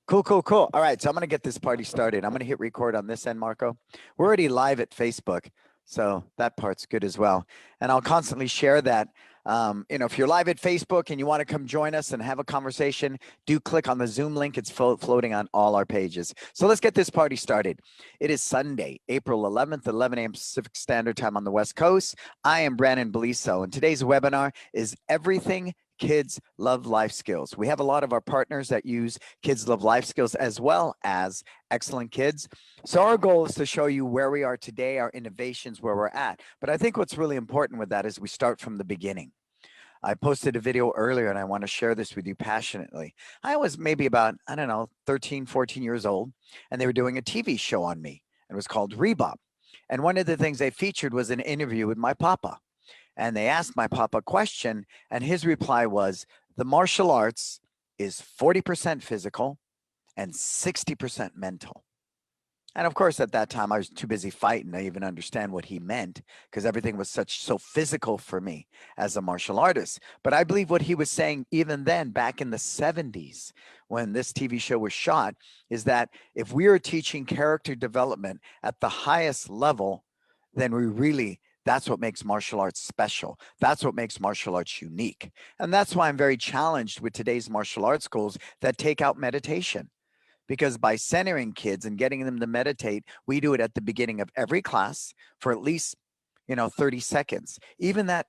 Cool, cool, cool. All right, so I'm going to get this party started. I'm going to hit record on this end, Marco. We're already live at Facebook, so that part's good as well. And I'll constantly share that. If you're live at Facebook and you want to come join us and have a conversation, do click on the Zoom link. It's floating on all our pages. So let's get this party started. It is Sunday, April 11th, 11 a.m. Pacific Standard Time on the West Coast. I am Brandon Beliso, and today's webinar is Everything Kids Love Life Skills. We have a lot of our partners that use Kids Love Life Skills as well as Excellent Kids. So our goal is to show you where we are today, our innovations, where we're at. But I think what's really important with that is we start from the beginning. I posted a video earlier and I want to share this with you passionately. I was maybe about, 13, 14 years old, and they were doing a TV show on me. It was called Rebop. And one of the things they featured was an interview with my papa. And they asked my papa a question, and his reply was, the martial arts is 40% physical and 60% mental. And of course, at that time, I was too busy fighting to even understand what he meant, because everything was so physical for me as a martial artist. But I believe what he was saying even then, back in the 70s, when this TV show was shot, is that if we are teaching character development at the highest level, then that's what makes martial arts special. That's what makes martial arts unique. And that's why I'm very challenged with today's martial arts schools that take out meditation. Because by centering kids and getting them to meditate, we do it at the beginning of every class for at least, 30 seconds. Even that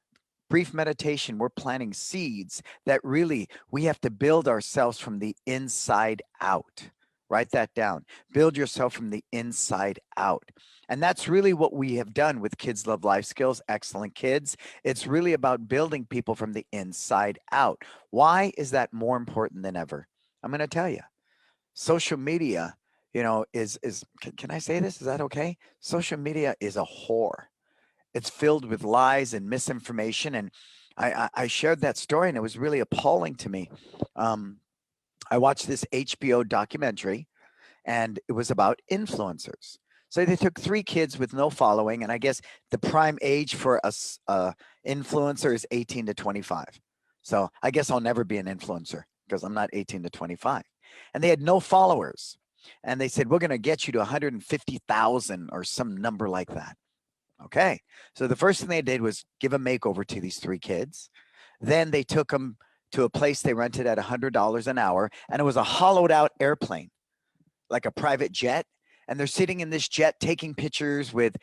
brief meditation, we're planting seeds that really we have to build ourselves from the inside out. Write that down. Build yourself from the inside out. And that's really what we have done with Kids Love Life Skills, Excellent Kids. It's really about building people from the inside out. Why is that more important than ever? I'm going to tell you. Social media, can I say this? Is that okay? Social media is a whore. It's filled with lies and misinformation. And I shared that story, and it was really appalling to me. I watched this HBO documentary, and it was about influencers. So they took 3 kids with no following, and I guess the prime age for a influencer is 18 to 25. So I guess I'll never be an influencer because I'm not 18 to 25. And they had no followers. And they said, we're going to get you to 150,000 or some number like that. Okay. So the first thing they did was give a makeover to these 3 kids. Then they took them to a place they rented at $100 an hour, and it was a hollowed out airplane, like a private jet. And they're sitting in this jet taking pictures with,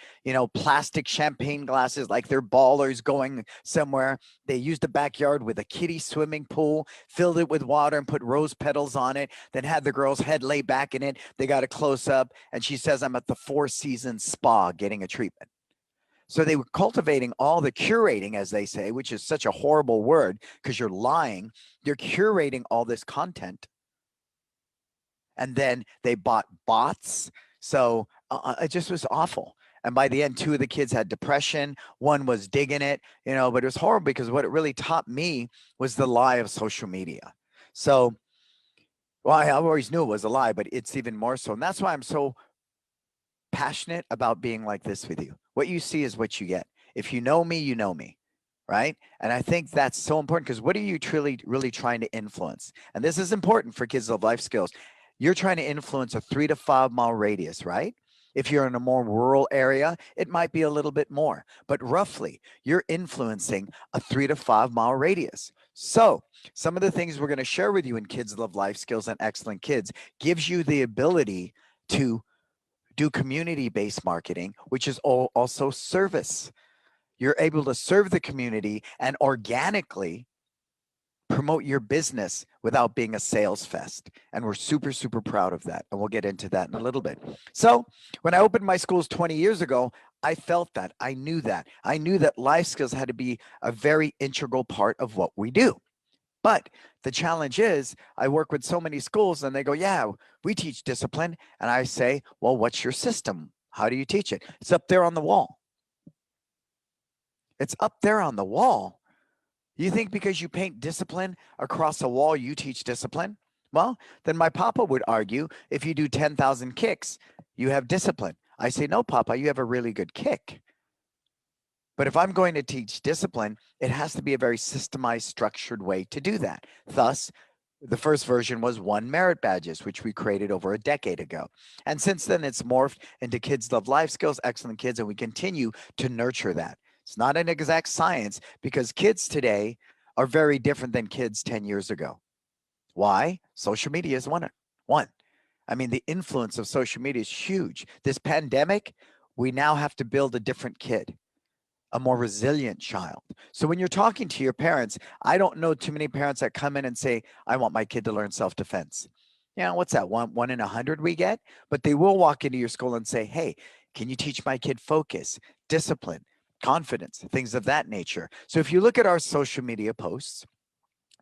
plastic champagne glasses, like they're ballers going somewhere. They used the backyard with a kiddie swimming pool, filled it with water and put rose petals on it, then had the girl's head lay back in it. They got a close up, and she says, I'm at the Four Seasons spa getting a treatment. So they were cultivating all the curating, as they say, which is such a horrible word because you're lying. They're curating all this content. And then they bought bots. So it just was awful. And by the end, 2 of the kids had depression. One was digging it, but it was horrible because what it really taught me was the lie of social media. So, well, I always knew it was a lie, but it's even more so. And that's why I'm so passionate about being like this with you. What you see is what you get. If you know me, you know me. Right. And I think that's so important because what are you really trying to influence? And this is important for Kids Love Life Skills. You're trying to influence a 3 to 5 mile radius, right? If you're in a more rural area, it might be a little bit more, but roughly you're influencing a 3 to 5 mile radius. So some of the things we're going to share with you in Kids Love Life Skills and Excellent Kids gives you the ability to do community-based marketing, which is also service. You're able to serve the community and organically promote your business without being a sales fest. And we're super, super proud of that. And we'll get into that in a little bit. So when I opened my schools 20 years ago, I felt that. I knew that. I knew that life skills had to be a very integral part of what we do. But the challenge is I work with so many schools and they go, yeah, we teach discipline. And I say, well, what's your system? How do you teach it? It's up there on the wall. It's up there on the wall. You think because you paint discipline across a wall, you teach discipline? Well, then my papa would argue if you do 10,000 kicks, you have discipline. I say, no, papa, you have a really good kick. But if I'm going to teach discipline, it has to be a very systemized, structured way to do that. Thus, The first version was One Merit Badges, which we created over a decade ago. And since then, it's morphed into Kids Love Life Skills, Excellent Kids, and we continue to nurture that. It's not an exact science because kids today are very different than kids 10 years ago. Why? Social media is one. I mean, the influence of social media is huge. This pandemic, we now have to build a different kid, a more resilient child. So when you're talking to your parents, I don't know too many parents that come in and say, I want my kid to learn self-defense. Yeah, what's that? One in 100 we get? But they will walk into your school and say, hey, can you teach my kid focus, discipline, confidence, things of that nature? So if you look at our social media posts,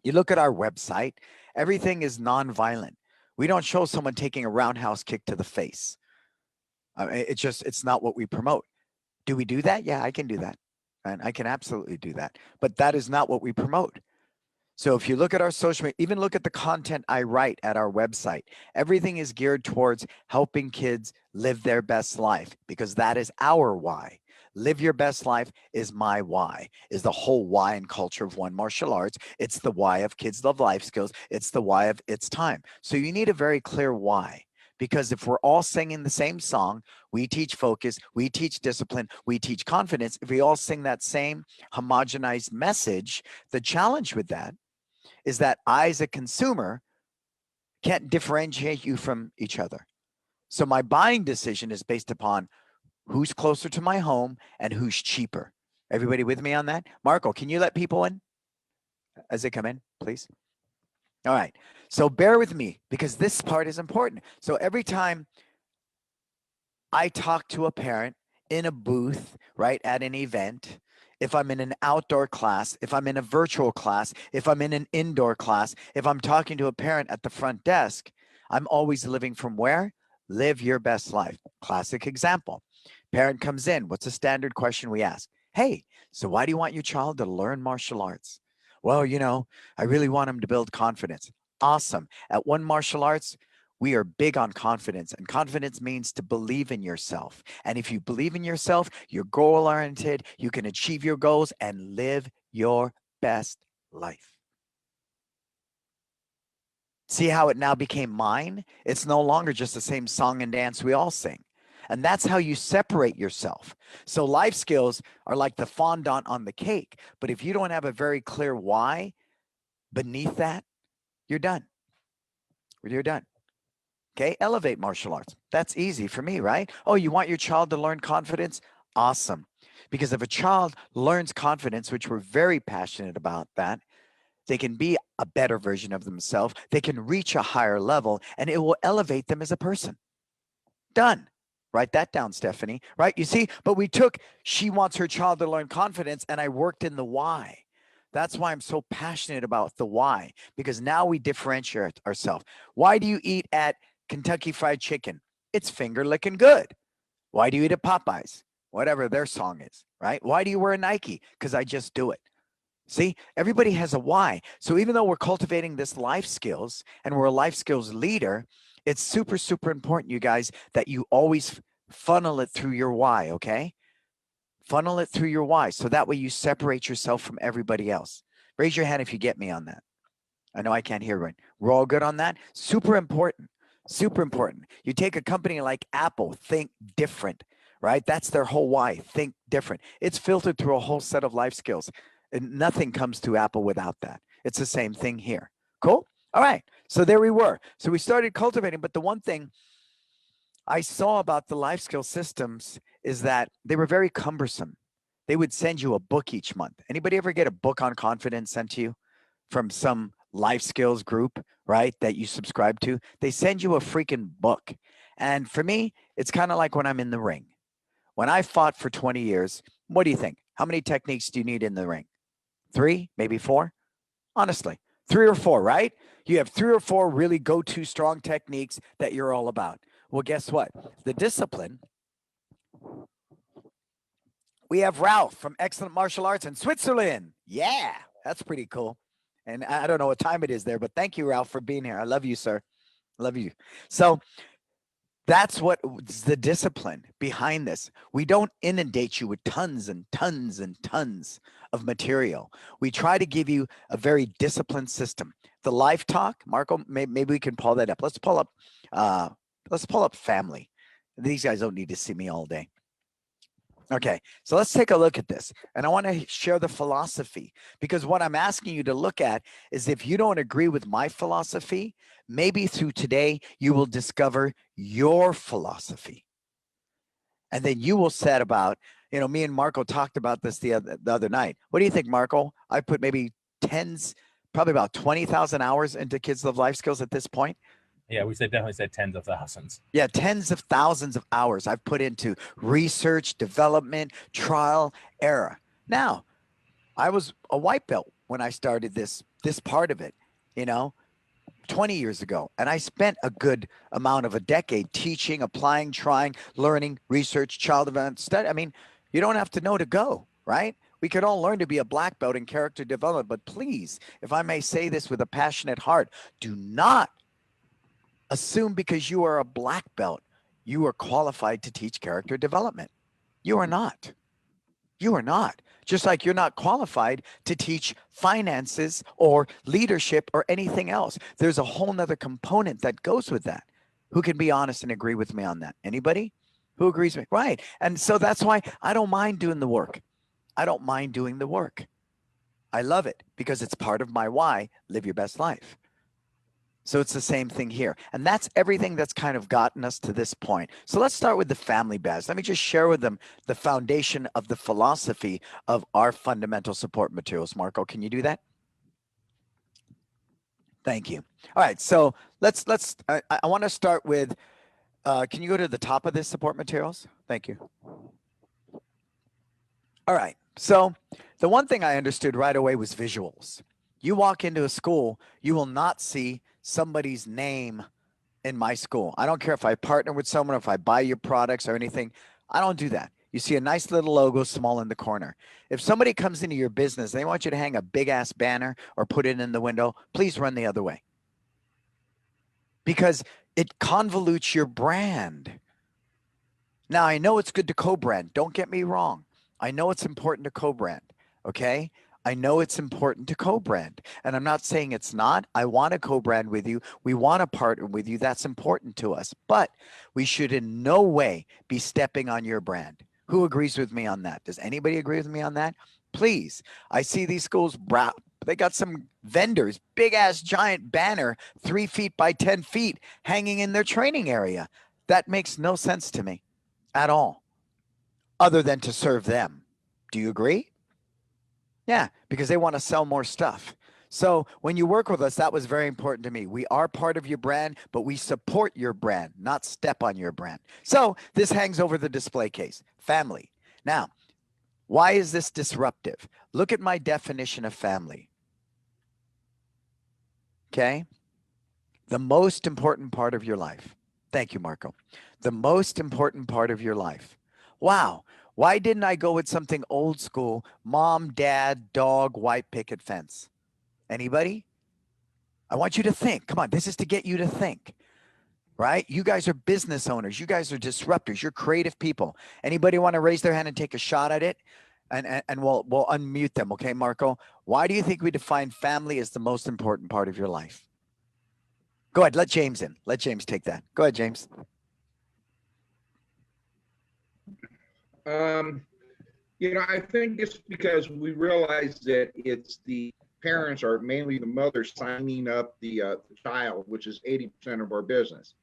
you look at our website, everything is nonviolent. We don't show someone taking a roundhouse kick to the face. It's not what we promote. Do we do that? Yeah, I can do that. And I can absolutely do that. But that is not what we promote. So if you look at our social media, even look at the content I write at our website, everything is geared towards helping kids live their best life because that is our why. Live your best life is my why, is the whole why and culture of One Martial Arts. It's the why of Kids Love Life Skills. It's the why of It's Time. So you need a very clear why. Because if we're all singing the same song, we teach focus, we teach discipline, we teach confidence. If we all sing that same homogenized message, the challenge with that is that I, as a consumer, can't differentiate you from each other. So my buying decision is based upon who's closer to my home and who's cheaper. Everybody with me on that? Marco, can you let people in as they come in, please? All right. So bear with me because this part is important. So every time I talk to a parent in a booth, right, at an event, if I'm in an outdoor class, if I'm in a virtual class, if I'm in an indoor class, if I'm talking to a parent at the front desk, I'm always living from where? Live your best life. Classic example. Parent comes in. What's a standard question we ask? Hey, so why do you want your child to learn martial arts? Well, I really want him to build confidence. Awesome. At One Martial Arts, we are big on confidence, and confidence means to believe in yourself. And if you believe in yourself, you're goal oriented, you can achieve your goals and live your best life. See how it now became mine? It's no longer just the same song and dance we all sing. And that's how you separate yourself. So life skills are like the fondant on the cake. But if you don't have a very clear why beneath that, you're done. You're done. Okay, elevate martial arts. That's easy for me, right? Oh, you want your child to learn confidence? Awesome. Because if a child learns confidence, which we're very passionate about that, they can be a better version of themselves. They can reach a higher level and it will elevate them as a person. Done. Write that down, Stephanie, right? You see, but she wants her child to learn confidence and I worked in the why. That's why I'm so passionate about the why, because now we differentiate ourselves. Why do you eat at Kentucky Fried Chicken? It's finger licking good. Why do you eat at Popeyes? Whatever their song is, right? Why do you wear a Nike? Because I just do it. See, everybody has a why. So even though we're cultivating this life skills and we're a life skills leader, it's super, super important, you guys, that you always funnel it through your why, okay? Funnel it through your why. So that way you separate yourself from everybody else. Raise your hand if you get me on that. I know I can't hear right. We're all good on that? Super important. Super important. You take a company like Apple, think different, right? That's their whole why. Think different. It's filtered through a whole set of life skills. And nothing comes to Apple without that. It's the same thing here. Cool? All right. So there we were. So we started cultivating. But the one thing I saw about the life skill systems is that they were very cumbersome. They would send you a book each month. Anybody ever get a book on confidence sent to you from some life skills group, right, that you subscribe to? They send you a freaking book. And for me, it's kind of like when I'm in the ring. When I fought for 20 years, what do you think? How many techniques do you need in the ring? 3, maybe 4? Honestly, 3 or 4, right? You have 3 or 4 really go-to strong techniques that you're all about. Well, guess what? The discipline. We have Ralph from Excellent Martial Arts in Switzerland. Yeah, that's pretty cool. And I don't know what time it is there, but thank you, Ralph, for being here. I love you, sir. Love you. So That's what's the discipline behind this. We don't inundate you with tons and tons and tons of material. We try to give you a very disciplined system. The life talk, Marco, maybe we can pull that up. Uh, let's pull up family. These guys don't need to see me all day. Okay, so let's take a look at this. And I want to share the philosophy, because what I'm asking you to look at is, if you don't agree with my philosophy, maybe through today you will discover your philosophy. And then you will set about, me and Marco talked about this the other night. What do you think, Marco? I put maybe probably about 20,000 hours into Kids Love Life Skills at this point. Yeah, we definitely said tens of thousands. Yeah, tens of thousands of hours I've put into research, development, trial, error. Now, I was a white belt when I started this part of it, 20 years ago. And I spent a good amount of a decade teaching, applying, trying, learning, research, child development, study. I mean, you don't have to know to go, right? We could all learn to be a black belt in character development. But please, if I may say this with a passionate heart, do not assume because you are a black belt, you are qualified to teach character development. You are not. You are not. Just like you're not qualified to teach finances or leadership or anything else. There's a whole nother component that goes with that. Who can be honest and agree with me on that? Anybody? Who agrees with me? Right. And so that's why I don't mind doing the work. I don't mind doing the work. I love it because it's part of my why, live your best life. So it's the same thing here. And that's everything that's kind of gotten us to this point. So let's start with the family badge. Let me just share with them the foundation of the philosophy of our fundamental support materials. Marco, can you do that? Thank you. All right. So I want to start with, can you go to the top of this support materials? Thank you. All right. So the one thing I understood right away was visuals. You walk into a school, you will not see somebody's name in my school. I don't care if I partner with someone, if I buy your products or anything. I don't do that. You see a nice little logo small in the corner. If somebody comes into your business, they want you to hang a big ass banner or put it in the window, please run the other way. Because it convolutes your brand. Now, I know it's good to co-brand. Don't get me wrong. I know it's important to co-brand. Okay. I know it's important to co-brand, and I'm not saying it's not. I want to co-brand with you. We want to partner with you. That's important to us, but we should in no way be stepping on your brand. Who agrees with me on that? Does anybody agree with me on that? Please. I see these schools, they got some vendors, big ass giant banner, 3 feet by 10 feet hanging in their training area. That makes no sense to me at all, other than to serve them. Do you agree? Yeah, because they want to sell more stuff. So when you work with us, that was very important to me. We are part of your brand, but we support your brand, not step on your brand. So this hangs over the display case. Family. Now, why is this disruptive? Look at my definition of family. Okay? The most important part of your life. Thank you, Marco. The most important part of your life. Wow. Why didn't I go with something old school? Mom, dad, dog, white picket fence. Anybody? I want you to think. Come on, this is to get you to think. Right? You guys are business owners. You guys are disruptors. You're creative people. Anybody want to raise their hand and take a shot at it? And we'll unmute them. Okay, Marco? Why do you think we define family as the most important part of your life? Go ahead. Let James in. Let James take that. Go ahead, James. I think it's because we realize that it's the parents, or mainly the mother, signing up the child, which is 80% of our business.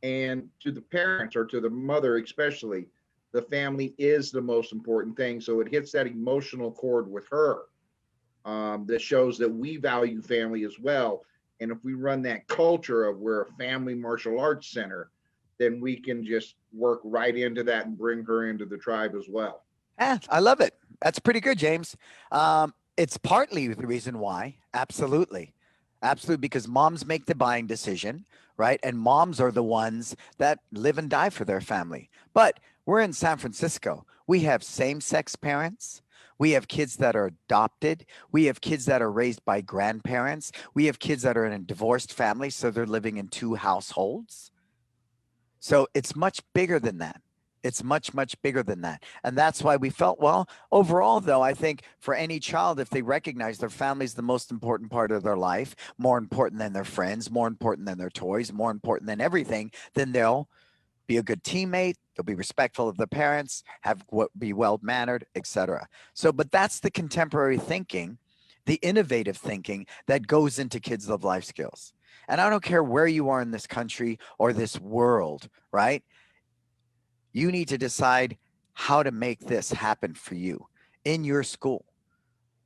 And to the parents, or to the mother especially, the family is the most important thing. So it hits that emotional chord with her, that shows that we value family as well. And if we run that culture of we're a family martial arts center, then we can just work right into that and bring her into the tribe as well. Yeah, I love it. That's pretty good, James. It's partly the reason why. Absolutely. Absolutely. Because moms make the buying decision, right? And moms are the ones that live and die for their family. But we're in San Francisco. We have same-sex parents. We have kids that are adopted. We have kids that are raised by grandparents. We have kids that are in a divorced family, so they're living in 2 households. So it's much bigger than that. It's much, much bigger than that. And that's why we felt, well, overall, though, I think for any child, if they recognize their family is the most important part of their life, more important than their friends, more important than their toys, more important than everything, then they'll be a good teammate, they'll be respectful of their parents, be well mannered, etc. So, but that's the contemporary thinking, the innovative thinking that goes into Kids Love Life Skills. And I don't care where you are in this country or this world, right? You need to decide how to make this happen for you in your school.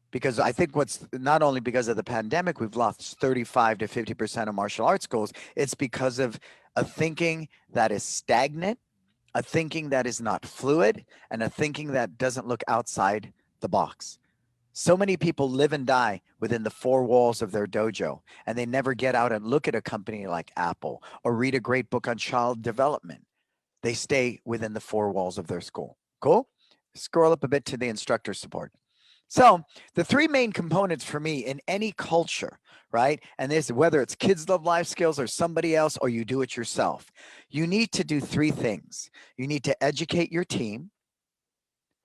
Because I think what's not only because of the pandemic, we've lost 35 to 50% of martial arts schools, it's because of a thinking that is stagnant, a thinking that is not fluid, and a thinking that doesn't look outside the box. So many people live and die within the four walls of their dojo, and they never get out and look at a company like Apple or read a great book on child development. They stay within the four walls of their school. Cool? Scroll up a bit to the instructor support. So the three main components for me in any culture, right? And this, whether it's Kids Love Life Skills or somebody else, or you do it yourself, you need to do three things. You need to educate your team,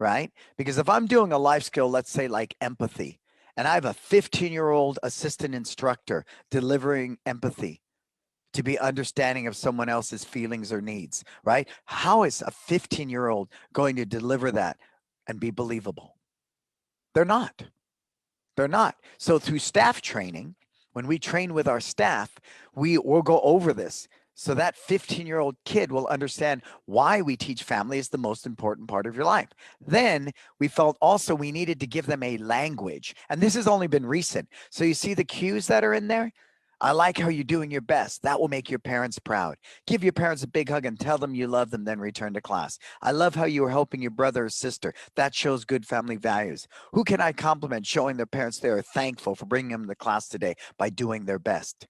right? Because if I'm doing a life skill, let's say like empathy, and I have a 15-year-old assistant instructor delivering empathy, to be understanding of someone else's feelings or needs, right? How is a 15-year-old going to deliver that and be believable? They're not. They're not. So through staff training, when we train with our staff, we will go over this. So that 15-year-old kid will understand why we teach family is the most important part of your life. Then we felt also we needed to give them a language. And this has only been recent. So you see the cues that are in there? I like how you're doing your best. That will make your parents proud. Give your parents a big hug and tell them you love them, then return to class. I love how you are helping your brother or sister. That shows good family values. Who can I compliment showing their parents they are thankful for bringing them to class today by doing their best?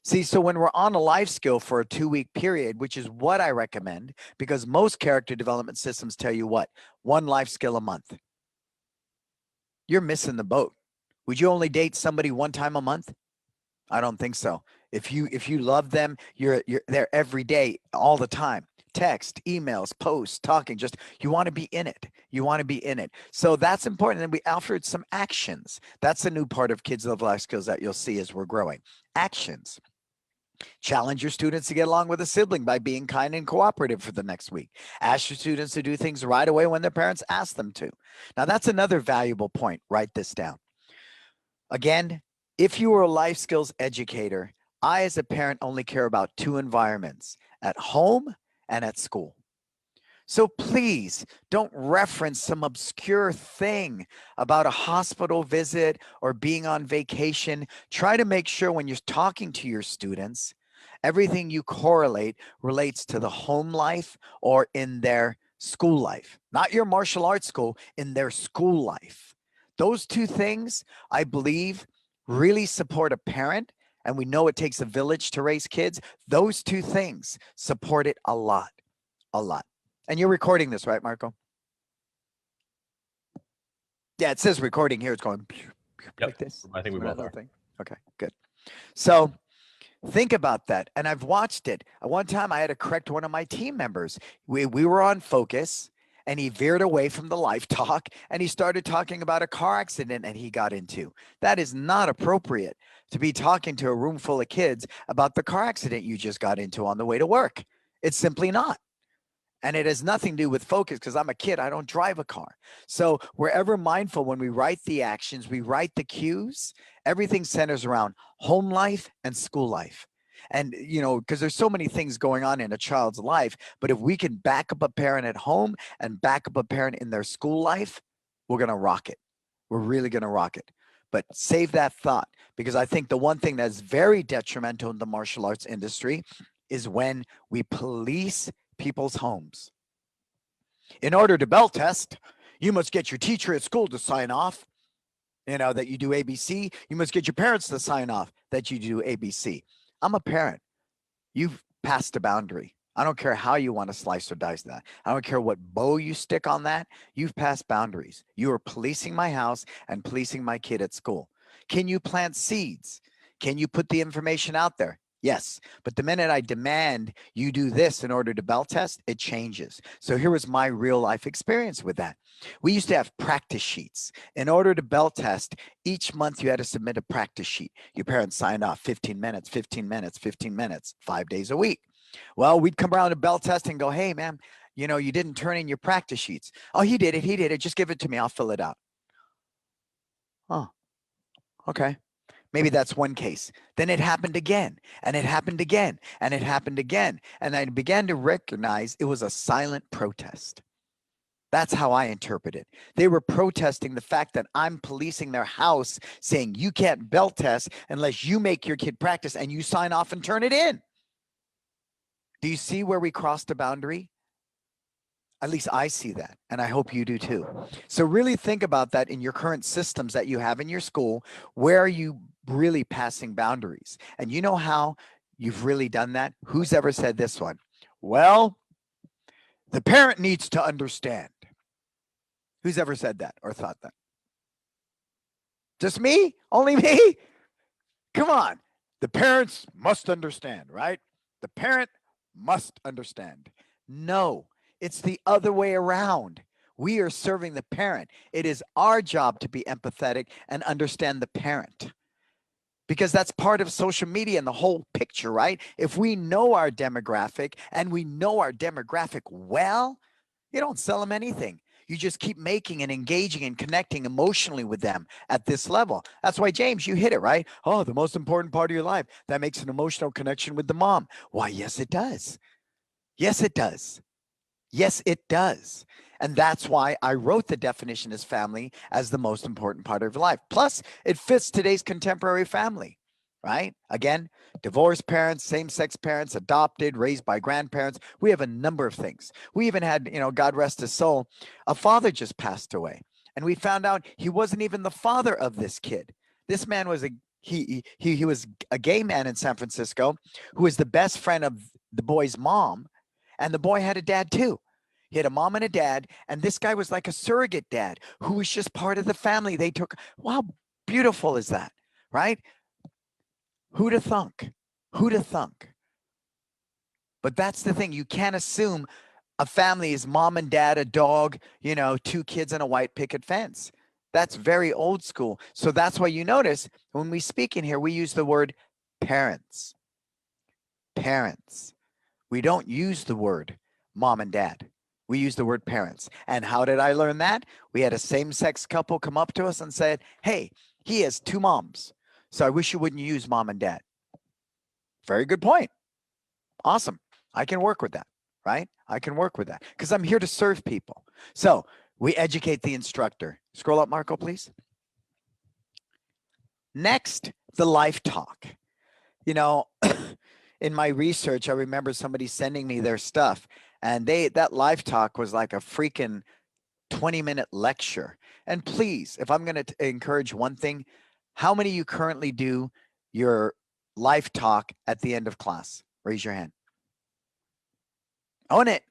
See, so when we're on a life skill for a 2-week period, which is what I recommend, because most character development systems tell you what? One life skill a month. You're missing the boat. Would you only date somebody one time a month? I don't think so. If you love them, you're there every day, all the time. Text, emails, posts, talking, just you want to be in it. You want to be in it. So that's important. And we offered some actions. That's a new part of Kids Love Life Skills that you'll see as we're growing. Actions. Challenge your students to get along with a sibling by being kind and cooperative for the next week. Ask your students to do things right away when their parents ask them to. Now, that's another valuable point. Write this down. Again, if you are a life skills educator, I as a parent only care about two environments, at home and at school. So please don't reference some obscure thing about a hospital visit or being on vacation. Try to make sure when you're talking to your students, everything you correlate relates to the home life or in their school life, not your martial arts school, in their school life. Those two things, I believe, really support a parent, and we know it takes a village to raise kids. Those two things support it a lot, a lot. And you're recording this, right, Marco? Yeah, it says recording here. It's going like this. I think we both are. Okay, good. So think about that. And I've watched it. At one time, I had to correct one of my team members. We were on focus, and he veered away from the life talk, and he started talking about a car accident and he got into. That is not appropriate to be talking to a room full of kids about the car accident you just got into on the way to work. It's simply not. And it has nothing to do with focus because I'm a kid. I don't drive a car. So we're ever mindful when we write the actions, we write the cues, everything centers around home life and school life. And, you know, because there's so many things going on in a child's life, but if we can back up a parent at home and back up a parent in their school life, we're going to rock it. We're really going to rock it. But save that thought, because I think the one thing that's very detrimental in the martial arts industry is when we police people's homes. In order to belt test, you must get your teacher at school to sign off, you know, that you do ABC. You must get your parents to sign off that you do ABC. I'm a parent. You've passed a boundary. I don't care how you want to slice or dice that. I don't care what bow you stick on that. You've passed boundaries. You are policing my house and policing my kid at school. Can you plant seeds? Can you put the information out there? Yes, but the minute I demand you do this in order to belt test, it changes. So here was my real life experience with that. We used to have practice sheets. In order to belt test, each month you had to submit a practice sheet. Your parents signed off 15 minutes, 15 minutes, 15 minutes, 5 days a week. Well, we'd come around to belt test and go, hey, man, you didn't turn in your practice sheets. Oh, he did it. Just give it to me. I'll fill it out. Oh, okay. Maybe that's one case. Then it happened again, and it happened again, and it happened again. And I began to recognize it was a silent protest. That's how I interpret it. They were protesting the fact that I'm policing their house, saying you can't belt test unless you make your kid practice and you sign off and turn it in. Do you see where we crossed a boundary? At least I see that, and I hope you do too. So really think about that in your current systems that you have in your school. Where are you really passing boundaries? And you know how you've really done that? Who's ever said this one? Well, the parent needs to understand. Who's ever said that or thought that? Just me? Only me? Come on. The parents must understand, right? The parent must understand. No. It's the other way around. We are serving the parent. It is our job to be empathetic and understand the parent, because that's part of social media and the whole picture, right? If we know our demographic and we know our demographic well, you don't sell them anything. You just keep making and engaging and connecting emotionally with them at this level. That's why, James, you hit it, right? Oh, the most important part of your life. That makes an emotional connection with the mom. Why, yes, it does. Yes, it does. Yes, it does. And that's why I wrote the definition as family as the most important part of your life. Plus, it fits today's contemporary family, right? Again, divorced parents, same-sex parents, adopted, raised by grandparents. We have a number of things. We even had, God rest his soul, a father just passed away. And we found out he wasn't even the father of this kid. This man was he was a gay man in San Francisco who was the best friend of the boy's mom. And the boy had a dad too. He had a mom and a dad, and this guy was like a surrogate dad who was just part of the family. They took, wow, beautiful is that, right? Who'd have thunk? Who'd have thunk? But that's the thing. You can't assume a family is mom and dad, a dog, 2 kids and a white picket fence. That's very old school. So that's why you notice when we speak in here, we use the word parents. Parents. We don't use the word mom and dad. We use the word parents. And how did I learn that? We had a same-sex couple come up to us and said, hey, he has 2 moms. So I wish you wouldn't use mom and dad. Very good point. Awesome. I can work with that, right? I can work with that because I'm here to serve people. So we educate the instructor. Scroll up, Marco, please. Next, the life talk. In my research, I remember somebody sending me their stuff, and that live talk was like a freaking 20-minute lecture. And please, if I'm going to encourage one thing, how many of you currently do your live talk at the end of class? Raise your hand. Own it.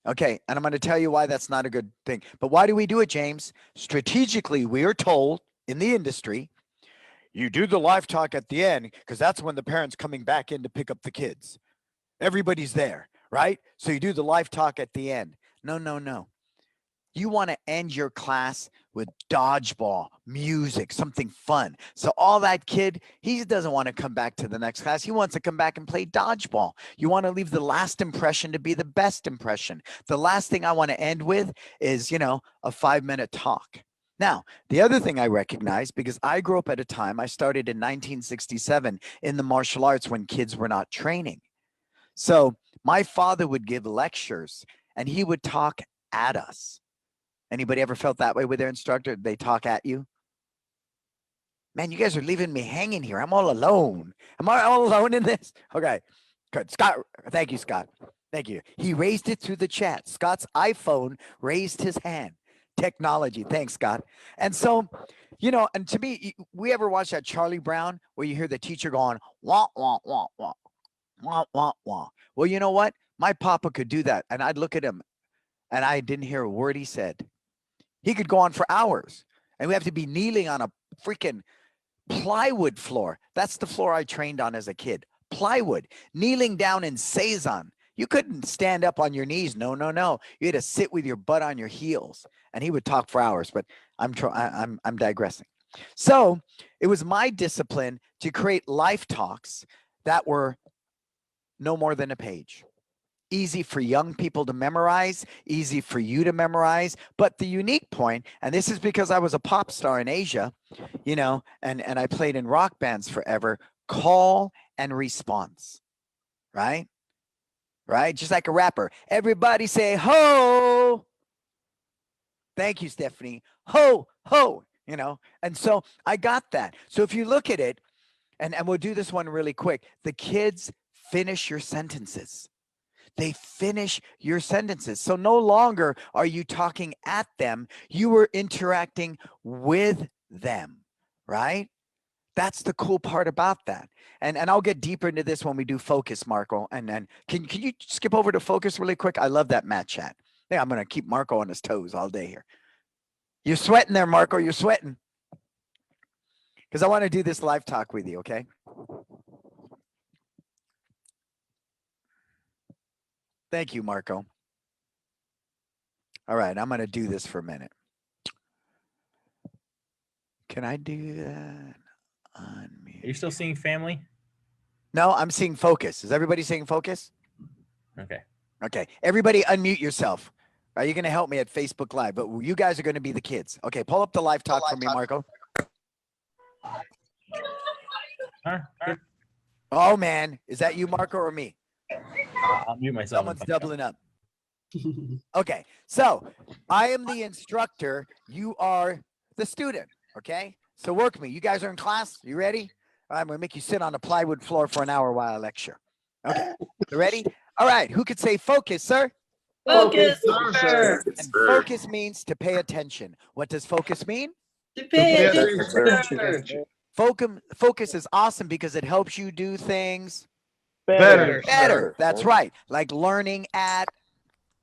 Okay, and I'm going to tell you why that's not a good thing. But why do we do it, James? Strategically, we are told in the industry, you do the live talk at the end because that's when the parents coming back in to pick up the kids. Everybody's there, right? So you do the live talk at the end. No. You want to end your class with dodgeball, music, something fun. So all that kid, he doesn't want to come back to the next class. He wants to come back and play dodgeball. You want to leave the last impression to be the best impression. The last thing I want to end with is, a 5-minute talk. Now, the other thing I recognize, because I grew up at a time, I started in 1967 in the martial arts when kids were not training. So my father would give lectures and he would talk at us. Anybody ever felt that way with their instructor? They talk at you? Man, you guys are leaving me hanging here. I'm all alone. Am I all alone in this? Okay, good. Scott, thank you, Scott. Thank you. He raised it through the chat. Scott's iPhone raised his hand. Technology. Thanks, Scott. And so, and to me, we ever watch that Charlie Brown where you hear the teacher going, wah, wah, wah, wah, wah, wah, wah. Well, you know what? My papa could do that. And I'd look at him and I didn't hear a word he said. He could go on for hours. And we have to be kneeling on a freaking plywood floor. That's the floor I trained on as a kid. plywood, kneeling down in Seisan. You couldn't stand up on your knees. No, no, no. You had to sit with your butt on your heels. And he would talk for hours, but I'm digressing. So it was my discipline to create life talks that were no more than a page. Easy for young people to memorize, easy for you to memorize. But the unique point, and this is because I was a pop star in Asia, you know, and I played in rock bands forever, call and response, right? Right? Just like a rapper. Everybody say, ho. Thank you, Stephanie. Ho, ho, you know. And so I got that. So if you look at it, and we'll do this one really quick, the kids finish your sentences. They finish your sentences. So no longer are you talking at them, you were interacting with them, right? That's the cool part about that. And I'll get deeper into this when we do focus, Marco. And then can you skip over to focus really quick? I love that Matt chat. Yeah, I'm going to keep Marco on his toes all day here. You're sweating there, Marco. You're sweating. Because I want to do this live talk with you, okay? Thank you, Marco. All right, I'm going to do this for a minute. Can I do that? Unmute. Are you still seeing family? No, I'm seeing focus. Is everybody seeing focus? Okay. Okay. Everybody unmute yourself. Are you going to help me at Facebook Live? But you guys are going to be the kids. Okay, pull up the live talk for me, Marco. Good. Oh, man. Is that you, Marco, or me? I'll mute myself. Someone's doubling up. Okay, so I am the instructor. You are the student, okay? So work with me. You guys are in class. You ready? I'm going to make you sit on a plywood floor for an hour while I lecture. Okay, you ready? All right, who could say focus, sir? Focus, sir. And focus means to pay attention. What does focus mean? To pay attention. Focus is awesome because it helps you do things Better. better. That's right. Like learning at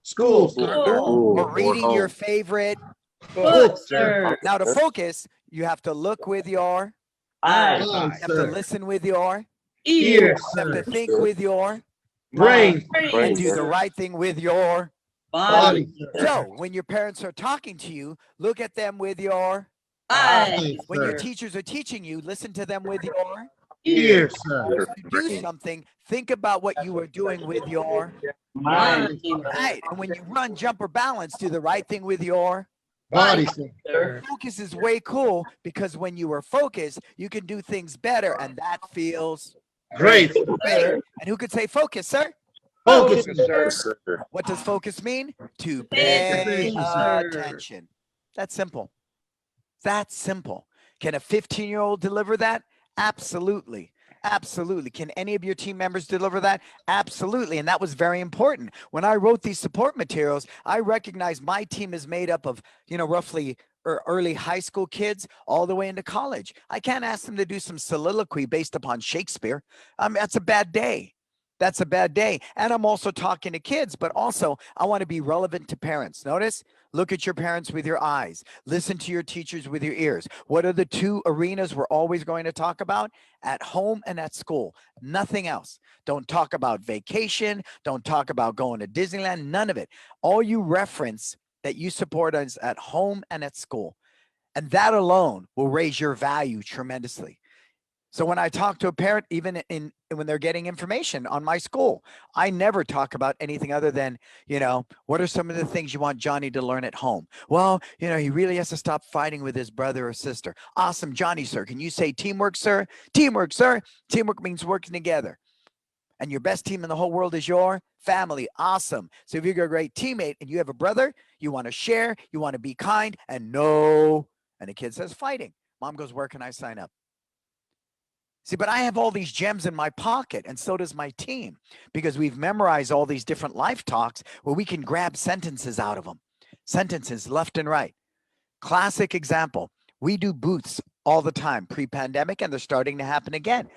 School. or reading your favorite. Book, sir. Now to focus, you have to look with your, Eyes. you have to listen with your, Ears. you have to think with your, Brain. and do the right thing with your. Body. So when your parents are talking to you, look at them with your. Eyes. When your teachers are teaching you, listen to them with your. Ears, sir. To do something, think about what you are doing with your. Mind. Right. And when you run, jump, or balance, do the right thing with your. Body, Sir. Focus is way cool because when you are focused, you can do things better, and that feels Great. great. And who could say focus, sir? Focus, sir. What does focus mean? To Pay pay attention, sir. attention. That's simple. That's simple. Can a 15-year-old deliver that? Absolutely. Absolutely. Can any of your team members deliver that? Absolutely. And that was very important. When I wrote these support materials, I recognized my team is made up of, roughly early high school kids all the way into college. I can't ask them to do some soliloquy based upon Shakespeare. That's a bad day. That's a bad day. And I'm also talking to kids, but also I want to be relevant to parents. Notice, look at your parents with your eyes. Listen to your teachers with your ears. What are the two arenas we're always going to talk about? At home and at school. Nothing else. Don't talk about vacation. Don't talk about going to Disneyland. None of it. All you reference that you support is at home and at school. And that alone will raise your value tremendously. So when I talk to a parent, even when they're getting information on my school, I never talk about anything other than, what are some of the things you want Johnny to learn at home? Well, he really has to stop fighting with his brother or sister. Awesome, Johnny, sir. Can you say teamwork, sir? Teamwork, sir. Teamwork means working together. And your best team in the whole world is your family. Awesome. So if you're a great teammate and you have a brother, you want to share, you want to be kind, and no. And the kid says fighting. Mom goes, where can I sign up? See, but I have all these gems in my pocket, and so does my team, because we've memorized all these different life talks where we can grab sentences out of them. Sentences left and right. Classic example. We do booths all the time pre-pandemic, and they're starting to happen again.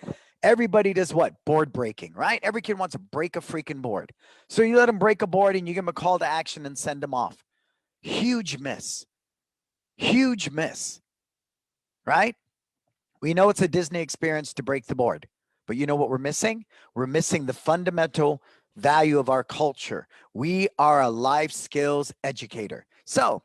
Everybody does what? Board breaking, right? Every kid wants to break a freaking board. So you let them break a board and you give them a call to action and send them off. Huge miss. Huge miss, right? We know it's a Disney experience to break the board, But you know what we're missing? We're missing the fundamental value of our culture. We are a life skills educator. So,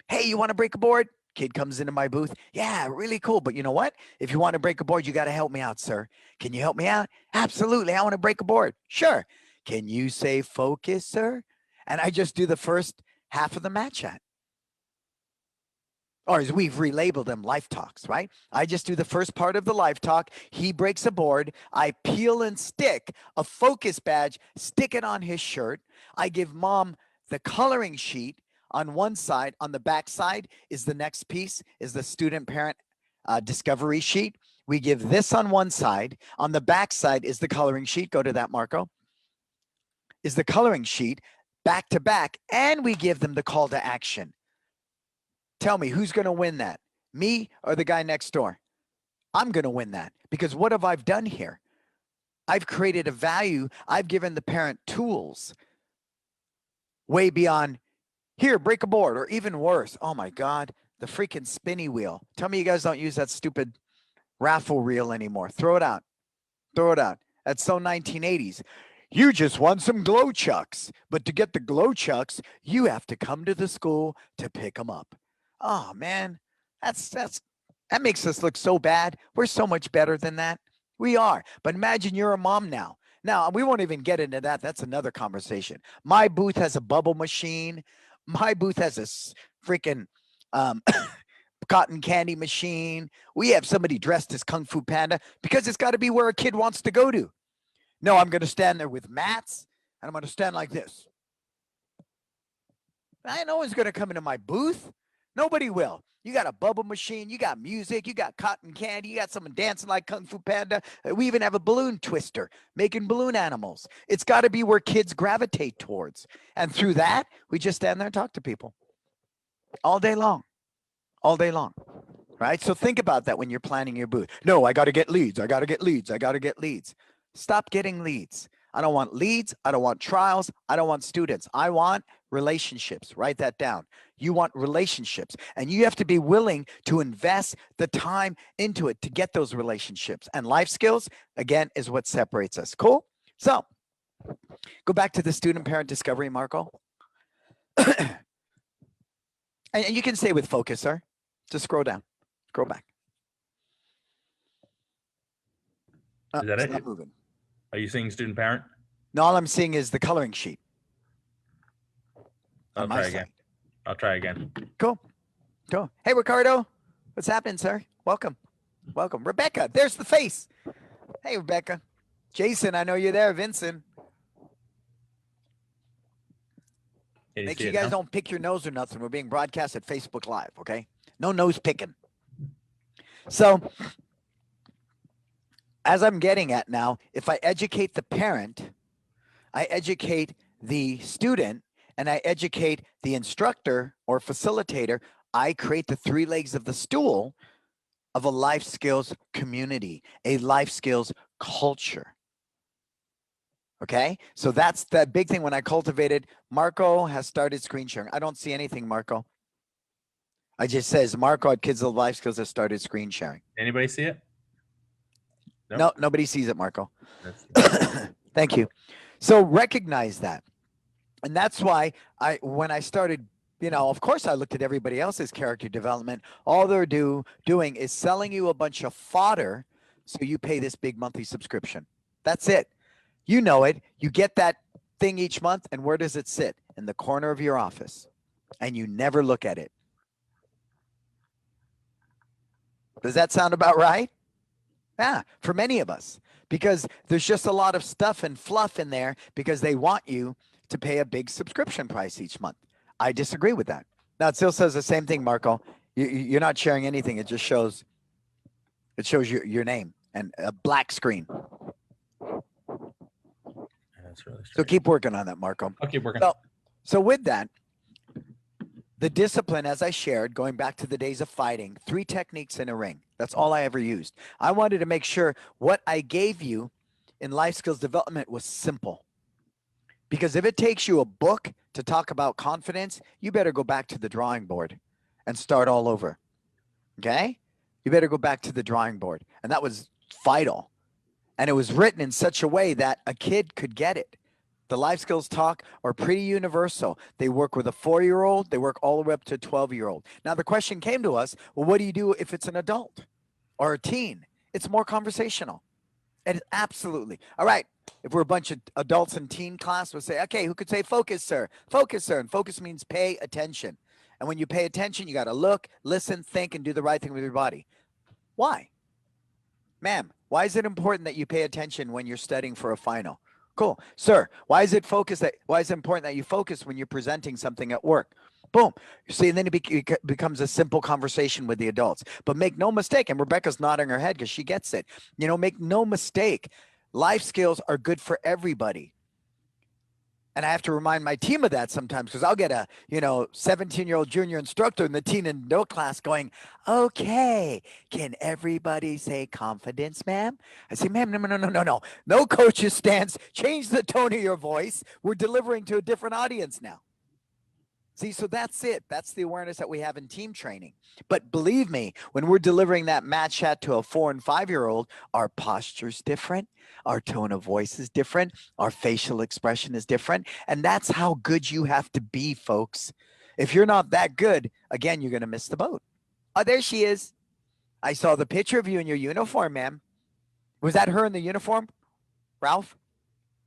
hey, you want to break a board? Kid comes into my booth. Yeah, really cool. But you know what? If you want to break a board, you got to help me out, sir. Can you help me out? Absolutely. I want to break a board. Sure. Can you say focus, sir? And I just do the first half of the mat chat. Or as we've relabeled them, life talks, right? I just do the first part of the life talk. He breaks a board. I peel and stick a focus badge, stick it on his shirt. I give mom the coloring sheet on one side. On the back side is the next piece, is the student parent discovery sheet. We give this on one side. On the back side is the coloring sheet. Go to that, Marco. Is the coloring sheet back to back, and we give them the call to action. Tell me, who's going to win that? Me or the guy next door? I'm going to win that, because what have I done here? I've created a value. I've given the parent tools way beyond, here, break a board, or even worse. Oh my God, the freaking spinny wheel. Tell me you guys don't use that stupid raffle reel anymore. Throw it out. Throw it out. That's so 1980s. You just want some glow chucks, but to get the glow chucks, you have to come to the school to pick them up. Oh man, that makes us look so bad. We're so much better than that. We are. But imagine you're a mom now. Now, we won't even get into that. That's another conversation. My booth has a bubble machine. My booth has a freaking cotton candy machine. We have somebody dressed as Kung Fu Panda, because it's got to be where a kid wants to go to. No, I'm going to stand there with mats, and I'm going to stand like this. No one's going to come into my booth. Nobody will. You got a bubble machine. You got music. You got cotton candy. You got someone dancing like Kung Fu Panda. We even have a balloon twister making balloon animals. It's got to be where kids gravitate towards. And through that, we just stand there and talk to people all day long. All day long. Right? So think about that when you're planning your booth. No, I got to get leads. I got to get leads. I got to get leads. Stop getting leads. I don't want leads. I don't want trials. I don't want students. I want relationships. Write that down. You want relationships, and you have to be willing to invest the time into it to get those relationships. And life skills, again, is what separates us. Cool? So go back to the student parent discovery, Marco. And you can stay with focus, sir. Just scroll down. Scroll back. Is that it's it? not moving. Are you seeing student parent? No, all I'm seeing is the coloring sheet. I'll on my try side. again. I'll try again. Cool. Cool. Hey, Ricardo. What's happening, sir? Welcome. Welcome. Rebecca, there's the face. Hey, Rebecca. Jason, I know you're there. Vincent. Can Make see sure you it guys now? don't pick your nose or nothing. We're being broadcast at Facebook Live, okay? No nose picking. So, as I'm getting at now, if I educate the parent, I educate the student, and I educate the instructor or facilitator, I create the three legs of the stool of a life skills community, a life skills culture. Okay, so that's the big thing when I cultivated. Marco has started screen sharing. I don't see anything, Marco. I just says Marco at Kids of Life Skills has started screen sharing. Anybody see it? Nope. No, nobody sees it, Marco. That's- Thank you. So recognize that. And that's why when I started, of course I looked at everybody else's character development. All they're doing is selling you a bunch of fodder so you pay this big monthly subscription. That's it. You know it. You get that thing each month, and where does it sit? In the corner of your office. And you never look at it. Does that sound about right? Yeah, for many of us. Because there's just a lot of stuff and fluff in there because they want you to pay a big subscription price each month. I disagree with that. Now, it still says the same thing, Marco. You're not sharing anything. It just shows your name and a black screen. That's really So strange. keep working on that, Marco. I'll keep working. So with that, the discipline, as I shared, going back to the days of fighting, 3 techniques in a ring. That's all I ever used. I wanted to make sure what I gave you in life skills development was simple. Because if it takes you a book to talk about confidence, you better go back to the drawing board and start all over. Okay? You better go back to the drawing board. And that was vital. And it was written in such a way that a kid could get it. The life skills talk are pretty universal. They work with a 4-year-old, they work all the way up to a 12-year-old. Now, the question came to us, well, what do you do if it's an adult or a teen? It's more conversational. And absolutely. All right. If we're a bunch of adults in teen class, we'll say, okay, who could say focus, sir? Focus, sir. And focus means pay attention. And when you pay attention, you got to look, listen, think, and do the right thing with your body. Why? Ma'am, why is it important that you pay attention when you're studying for a final? Cool. Sir, why is it important that you focus when you're presenting something at work? Boom. You see, and then it becomes a simple conversation with the adults. But make no mistake, and Rebecca's nodding her head because she gets it. Make no mistake, life skills are good for everybody. And I have to remind my team of that sometimes because I'll get a, 17-year-old junior instructor in the teen and adult class going, okay, can everybody say confidence, ma'am? I say, ma'am, no. No coach's stance. Change the tone of your voice. We're delivering to a different audience now. See, so that's it. That's the awareness that we have in team training. But believe me, when we're delivering that match chat to a 4- and 5-year-old, our posture's different. Our tone of voice is different. Our facial expression is different. And that's how good you have to be, folks. If you're not that good, again, you're going to miss the boat. Oh, there she is. I saw the picture of you in your uniform, ma'am. Was that her in the uniform, Ralph?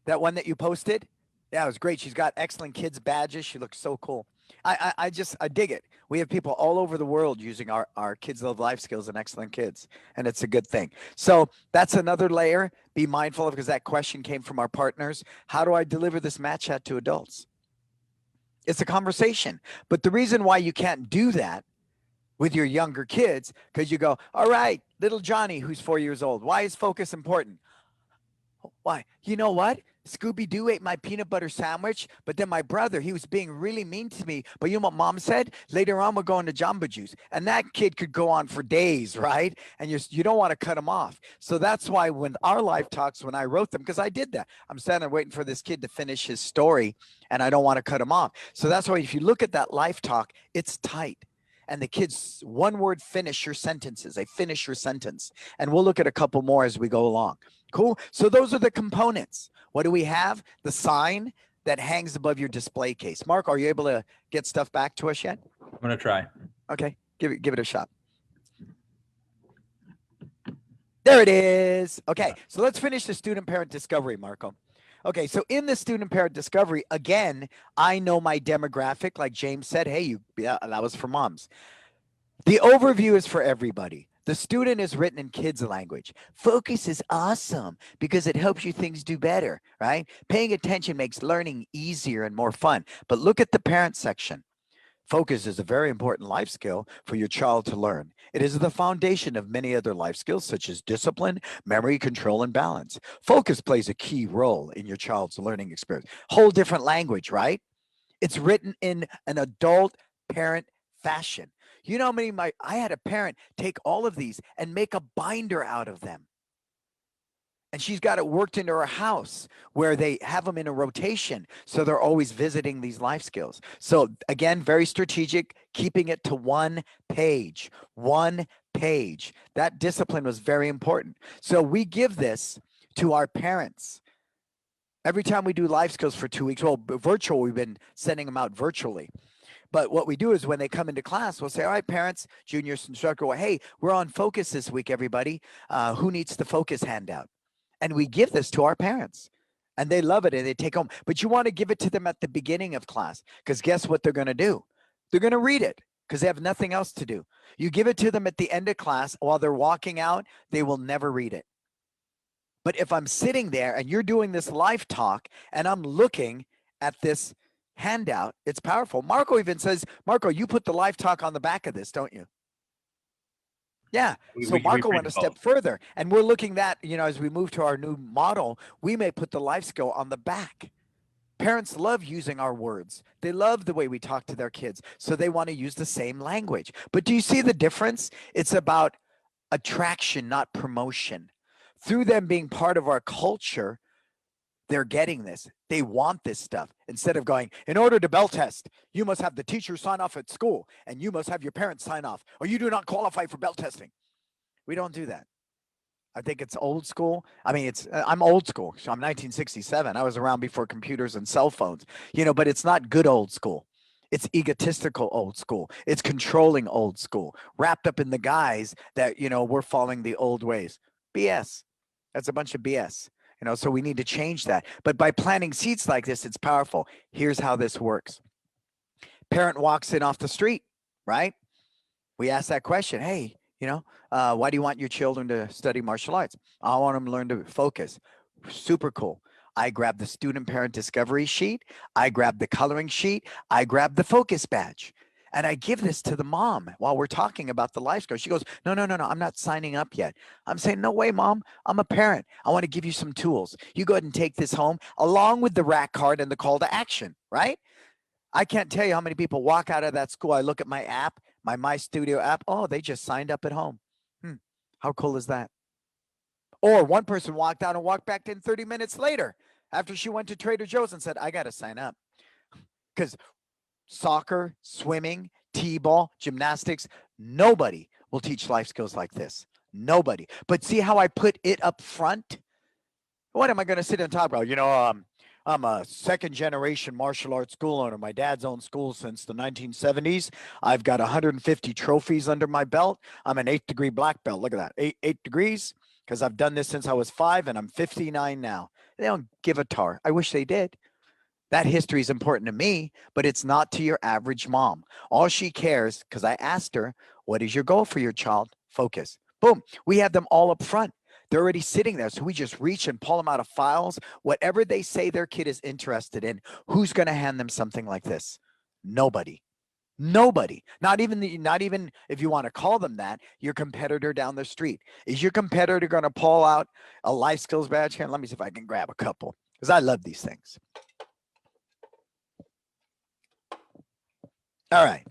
That one that you posted? Yeah, it was great. She's got excellent kids badges. She looks so cool. I dig it. We have people all over the world using our Kids Love Life Skills and Excellent Kids, and it's a good thing. So that's another layer. Be mindful of, because that question came from our partners. How do I deliver this match chat to adults? It's a conversation. But the reason why you can't do that with your younger kids, because you go, all right, little Johnny, who's 4 years old, why is focus important? Why? You know what? Scooby-Doo ate my peanut butter sandwich, but then my brother, he was being really mean to me. But you know what mom said? Later on, we're going to Jamba Juice. And that kid could go on for days, right? And you don't want to cut him off. So that's why when our life talks, when I wrote them, because I did that, I'm standing there waiting for this kid to finish his story, and I don't want to cut him off. So that's why if you look at that life talk, it's tight. And the kids, one word, finish your sentences. They finish your sentence. And we'll look at a couple more as we go along. Cool. So those are the components. What do we have? The sign that hangs above your display case. Mark, are you able to get stuff back to us yet? I'm going to try. Okay. Give it a shot. There it is. Okay. So let's finish the student parent discovery, Marco. Okay. So in the student parent discovery, again, I know my demographic, like James said, hey, that was for moms. The overview is for everybody. The student is written in kids' language. Focus is awesome because it helps you things do better, right? Paying attention makes learning easier and more fun. But look at the parent section. Focus is a very important life skill for your child to learn. It is the foundation of many other life skills such as discipline, memory, control, and balance. Focus plays a key role in your child's learning experience. Whole different language, right? It's written in an adult parent fashion. You know how many I had a parent take all of these and make a binder out of them. And she's got it worked into her house where they have them in a rotation. So they're always visiting these life skills. So again, very strategic, keeping it to one page. That discipline was very important. So we give this to our parents. Every time we do life skills for 2 weeks, well, virtual, we've been sending them out virtually. But what we do is when they come into class, we'll say, all right, parents, juniors, instructor, well, hey, we're on focus this week, everybody. Who needs the focus handout? And we give this to our parents. And they love it and they take home. But you want to give it to them at the beginning of class because guess what they're going to do? They're going to read it because they have nothing else to do. You give it to them at the end of class while they're walking out, they will never read it. But if I'm sitting there and you're doing this live talk and I'm looking at this handout, it's powerful. Marco even says, Marco, you put the live talk on the back of this, don't you? Yeah. So Marco went a step further and we're looking at, as we move to our new model, we may put the life skill on the back. Parents love using our words. They love the way we talk to their kids. So they want to use the same language. But do you see the difference? It's about attraction, not promotion. Through them being part of our culture, they're getting this. They want this stuff. Instead of going, in order to bell test, you must have the teacher sign off at school and you must have your parents sign off or you do not qualify for bell testing. We don't do that. I think it's old school. I mean, I'm old school. So I'm 1967. I was around before computers and cell phones, but it's not good old school. It's egotistical old school. It's controlling old school, wrapped up in the guise that, we're following the old ways. BS. That's a bunch of BS. So we need to change that. But by planting seeds like this, it's powerful. Here's how this works. Parent walks in off the street, right? We ask that question. Hey, why do you want your children to study martial arts? I want them to learn to focus. Super cool. I grab the student parent discovery sheet. I grab the coloring sheet. I grab the focus badge. And I give this to the mom while we're talking about the life skills. She goes, no, I'm not signing up yet. I'm saying, no way, Mom. I'm a parent. I want to give you some tools. You go ahead and take this home along with the rack card and the call to action, right? I can't tell you how many people walk out of that school. I look at my app, my Studio app. Oh, they just signed up at home. How cool is that? Or one person walked out and walked back in 30 minutes later after she went to Trader Joe's and said, I got to sign up. Because soccer, swimming, t-ball, gymnastics, nobody will teach life skills like this. Nobody. But see how I put it up front? What am I going to sit and talk about? I'm a second generation martial arts school owner. My dad's owned school since the 1970s. I've got 150 trophies under my belt. I'm an 8th degree black belt. Look at that. Eight degrees, because I've done this since I was 5 and I'm 59 now. They don't give a tar. I wish they did. That history is important to me, but it's not to your average mom. All she cares, because I asked her, what is your goal for your child? Focus. Boom. We have them all up front. They're already sitting there. So we just reach and pull them out of files. Whatever they say their kid is interested in, who's going to hand them something like this? Nobody. Nobody. Not even if you want to call them that, your competitor down the street. Is your competitor going to pull out a life skills badge? Here, let me see if I can grab a couple, because I love these things. All right.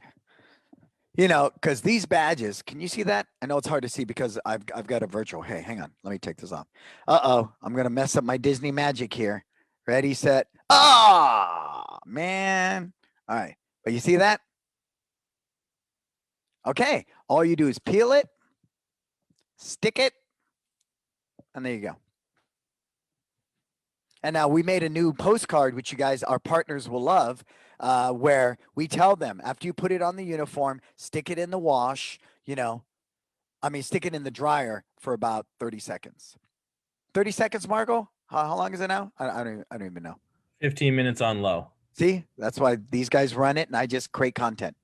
Because these badges, can you see that? I know it's hard to see because I've got a virtual. Hey, hang on. Let me take this off. I'm going to mess up my Disney magic here. Ready, set. Man. All right. But you see that? Okay. All you do is peel it, stick it, and there you go. And now we made a new postcard, which you guys, our partners, will love, where we tell them, after you put it on the uniform, stick it in the wash, stick it in the dryer for about 30 seconds. 30 seconds, Marco? How long is it now? I don't even know. 15 minutes on low. See, that's why these guys run it and I just create content.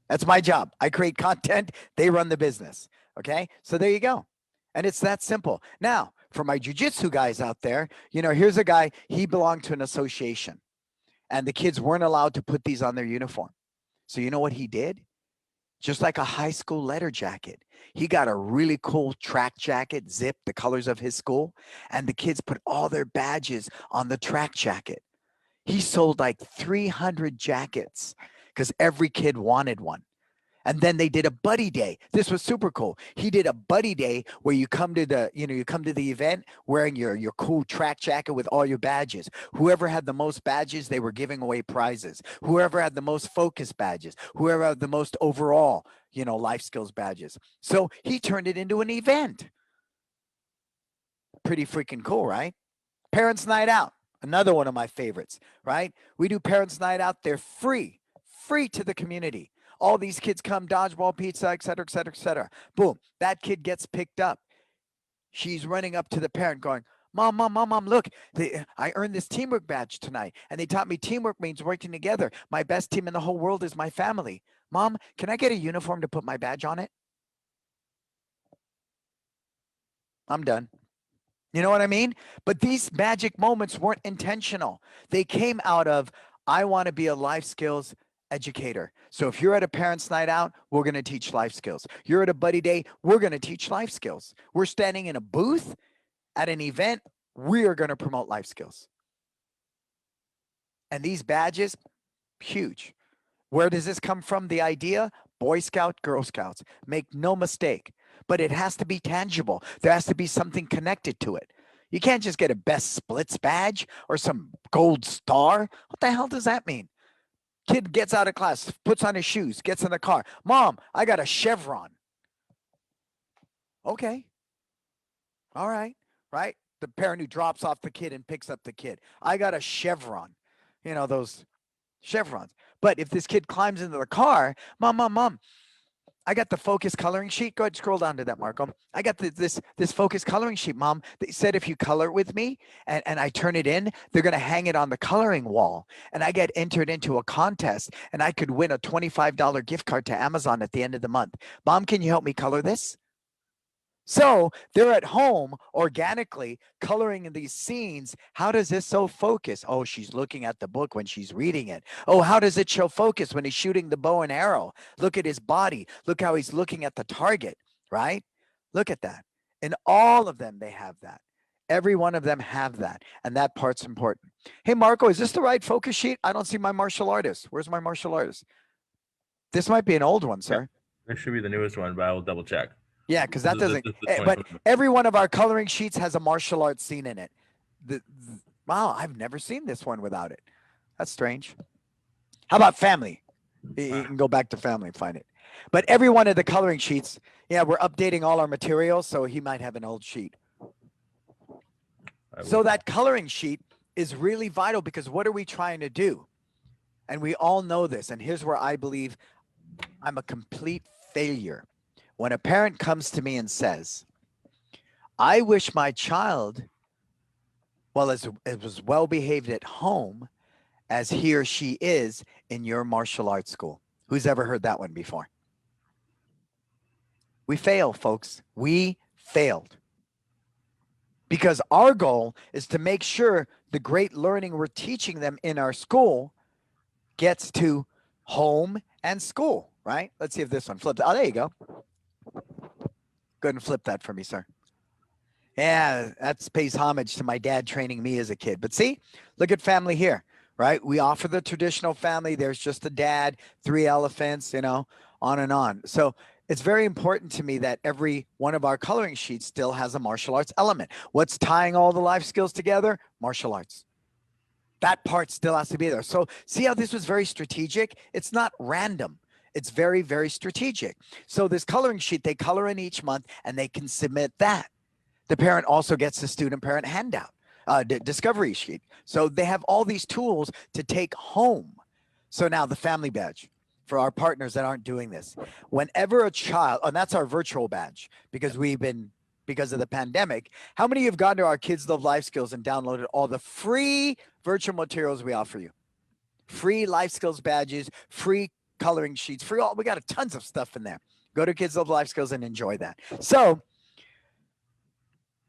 That's my job. I create content. They run the business. Okay. So there you go. And it's that simple. Now, for my jiu-jitsu guys out there, here's a guy, he belonged to an association and the kids weren't allowed to put these on their uniform. So you know what he did? Just like a high school letter jacket. He got a really cool track jacket, zipped the colors of his school, and the kids put all their badges on the track jacket. He sold like 300 jackets because every kid wanted one. And then they did a buddy day. This was super cool. He did a buddy day where you come to the event wearing your cool track jacket with all your badges. Whoever had the most badges, they were giving away prizes. Whoever had the most focus badges, whoever had the most overall, life skills badges. So he turned it into an event. Pretty freaking cool, right? Parents' night out. Another one of my favorites, right? We do parents' night out. They're free to the community. All these kids come, dodgeball, pizza, et cetera, et cetera, et cetera. Boom. That kid gets picked up. She's running up to the parent going, Mom, look, I earned this teamwork badge tonight. And they taught me teamwork means working together. My best team in the whole world is my family. Mom, can I get a uniform to put my badge on it? I'm done. You know what I mean? But these magic moments weren't intentional. They came out of, I want to be a life skills educator. So if you're at a parents' night out, we're going to teach life skills. You're at a buddy day, we're going to teach life skills. We're standing in a booth at an event, we are going to promote life skills. And these badges, huge. Where does this come from? The idea? Boy Scout, Girl Scouts. Make no mistake. But it has to be tangible. There has to be something connected to it. You can't just get a best splits badge or some gold star. What the hell does that mean? Kid gets out of class, puts on his shoes, gets in the car. Mom, I got a chevron. Okay. All right. Right. The parent who drops off the kid and picks up the kid. I got a chevron, those chevrons. But if this kid climbs into the car, mom, I got the focus coloring sheet. Go ahead, scroll down to that, Marco. I got this focus coloring sheet, Mom. They said if you color it with me and I turn it in, they're going to hang it on the coloring wall. And I get entered into a contest and I could win a $25 gift card to Amazon at the end of the month. Mom, can you help me color this? So they're at home organically coloring in these scenes. How does this show focus? Oh, she's looking at the book when she's reading it. Oh, how does it show focus when he's shooting the bow and arrow? Look at his body. Look how he's looking at the target, right? Look at that. In all of them, they have that. Every one of them have that. And that part's important. Hey, Marco, is this the right focus sheet? I don't see my martial artist. Where's my martial artist? This might be an old one, sir. This should be the newest one, but I will double check. Yeah, because that This is- doesn't. this is But 2021. every one of our coloring sheets has a martial arts scene in it. Wow, I've never seen this one without it. That's strange. How about family? You can go back to family and find it. But every one of the coloring sheets, yeah, we're updating all our materials, so he might have an old sheet. I So will- that coloring sheet is really vital because what are we trying to do? And we all know this. And here's where I believe I'm a complete failure. When a parent comes to me and says, I wish my child, it was well behaved at home as he or she is in your martial arts school. Who's ever heard that one before? We fail, folks. We failed. Because our goal is to make sure the great learning we're teaching them in our school gets to home and school, right? Let's see if this one flips. Oh, there you go. Go ahead and flip that for me, sir. Yeah, that pays homage to my dad training me as a kid. But see, look at family here, right? We offer the traditional family. There's just a dad, 3 elephants, on and on. So it's very important to me that every one of our coloring sheets still has a martial arts element. What's tying all the life skills together? Martial arts. That part still has to be there. So see how this was very strategic? It's not random. It's very, very strategic. So this coloring sheet, they color in each month and they can submit that. The parent also gets the student parent handout, discovery sheet. So they have all these tools to take home. So now the family badge for our partners that aren't doing this. Whenever a child, and that's our virtual badge because of the pandemic, how many of you have gone to our Kids Love Life Skills and downloaded all the free virtual materials we offer you? Free life skills badges, free coloring sheets, we got tons of stuff in there. Go to Kids Love Life Skills and enjoy that. So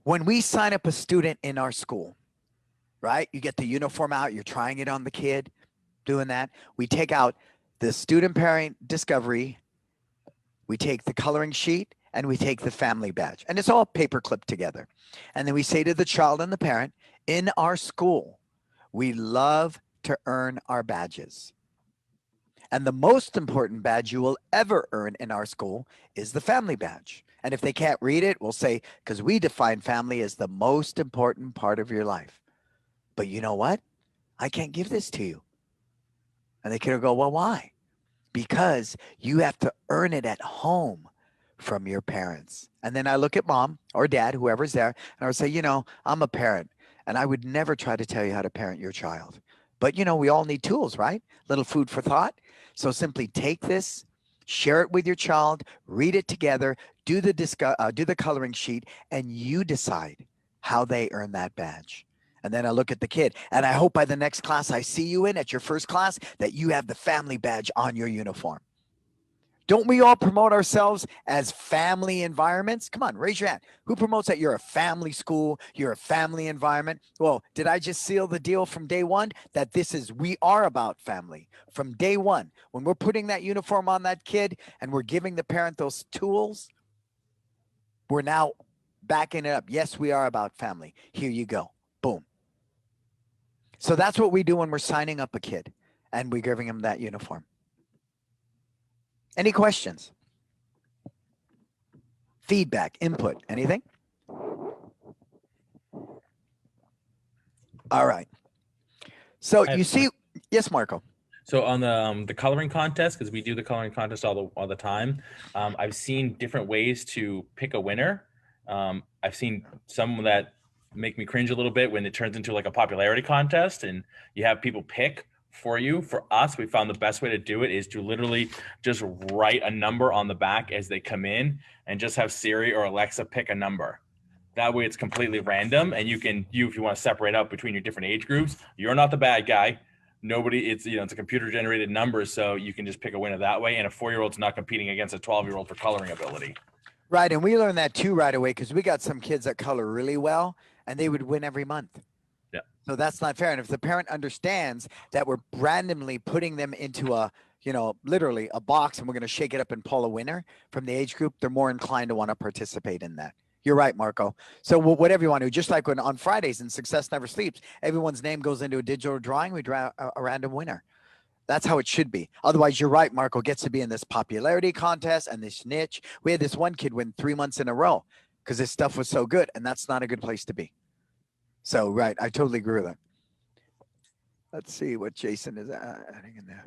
when we sign up a student in our school, right, you get the uniform out, you're trying it on the kid, doing that. We take out the student parent discovery, we take the coloring sheet, and we take the family badge. And it's all paper clipped together. And then we say to the child and the parent, in our school, we love to earn our badges. And the most important badge you will ever earn in our school is the family badge. And if they can't read it, we'll say, because we define family as the most important part of your life. But you know what? I can't give this to you. And the kid will go, well, why? Because you have to earn it at home from your parents. And then I look at mom or dad, whoever's there, and I would say, I'm a parent and I would never try to tell you how to parent your child. But, we all need tools, right? Little food for thought. So simply take this, share it with your child, read it together, do the coloring sheet, and you decide how they earn that badge. And then I look at the kid, and I hope by the next class I see you in at your first class that you have the family badge on your uniform. Don't we all promote ourselves as family environments? Come on, raise your hand. Who promotes that you're a family school, you're a family environment? Well, did I just seal the deal from day one that we are about family from day one? When we're putting that uniform on that kid and we're giving the parent those tools, we're now backing it up. Yes, we are about family. Here you go. Boom. So that's what we do when we're signing up a kid and we're giving him that uniform. Any questions? Feedback, input, anything? All right. So I have you see, yes, Marco. So on the coloring contest, because we do the coloring contest all the time, I've seen different ways to pick a winner. I've seen some that make me cringe a little bit when it turns into like a popularity contest and you have people pick for you. For us, we found the best way to do it is to literally just write a number on the back as they come in and just have Siri or Alexa pick a number. That way it's completely random, and if you want to separate out between your different age groups, you're not the bad guy. Nobody, it's a computer generated number, so you can just pick a winner that way. And a 4-year-old's not competing against a 12-year-old for coloring ability. Right. And we learned that too right away because we got some kids that color really well and they would win every month. Yeah. So that's not fair. And if the parent understands that we're randomly putting them into a, literally a box and we're going to shake it up and pull a winner from the age group, they're more inclined to want to participate in that. You're right, Marco. So whatever you want to, just like when on Fridays in Success Never Sleeps, everyone's name goes into a digital drawing. We draw a random winner. That's how it should be. Otherwise, you're right, Marco gets to be in this popularity contest and this niche. We had this one kid win 3 months in a row because his stuff was so good, and that's not a good place to be. So, right, I totally agree with that. Let's see what Jason is adding in there.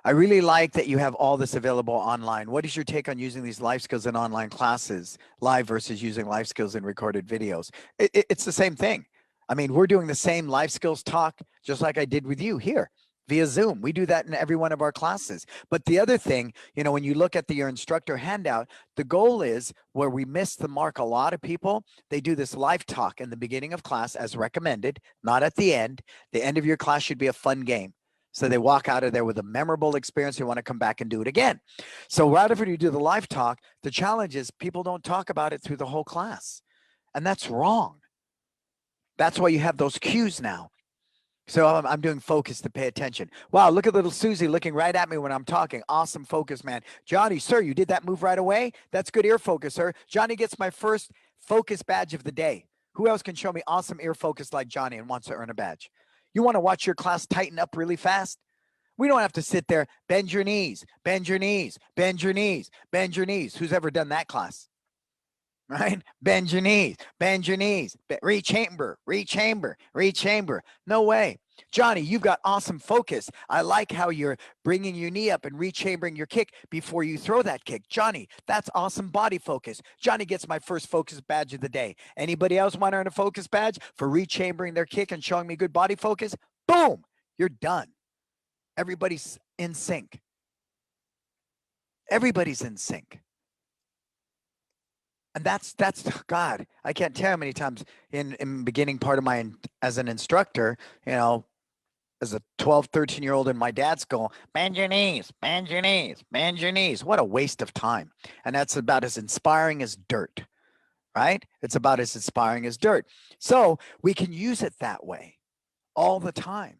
I really like that you have all this available online. What is your take on using these life skills in online classes, live versus using life skills in recorded videos? It's the same thing. I mean, we're doing the same life skills talk just like I did with you here via Zoom. We do that in every one of our classes. But the other thing, when you look at your instructor handout, the goal is where we miss the mark. A lot of people, they do this live talk in the beginning of class as recommended, not at the end. The end of your class should be a fun game. So they walk out of there with a memorable experience. They want to come back and do it again. So right after you do the live talk, the challenge is people don't talk about it through the whole class. And that's wrong. That's why you have those cues now. So I'm doing focus to pay attention. Wow, look at little Susie looking right at me when I'm talking. Awesome focus, man. Johnny, sir, you did that move right away? That's good ear focus, sir. Johnny gets my first focus badge of the day. Who else can show me awesome ear focus like Johnny and wants to earn a badge? You want to watch your class tighten up really fast? We don't have to sit there, bend your knees, bend your knees, bend your knees, bend your knees. Who's ever done that class? Right? Bend your knees, rechamber, rechamber, rechamber. No way. Johnny, you've got awesome focus. I like how you're bringing your knee up and rechambering your kick before you throw that kick. Johnny, that's awesome body focus. Johnny gets my first focus badge of the day. Anybody else want to earn a focus badge for rechambering their kick and showing me good body focus? Boom, you're done. Everybody's in sync. Everybody's in sync. And that's God, I can't tell how many times in beginning part of as an instructor, as a 12, 13-year-old in my dad's school, bend your knees, bend your knees, bend your knees. What a waste of time. And that's about as inspiring as dirt, right? It's about as inspiring as dirt. So we can use it that way all the time.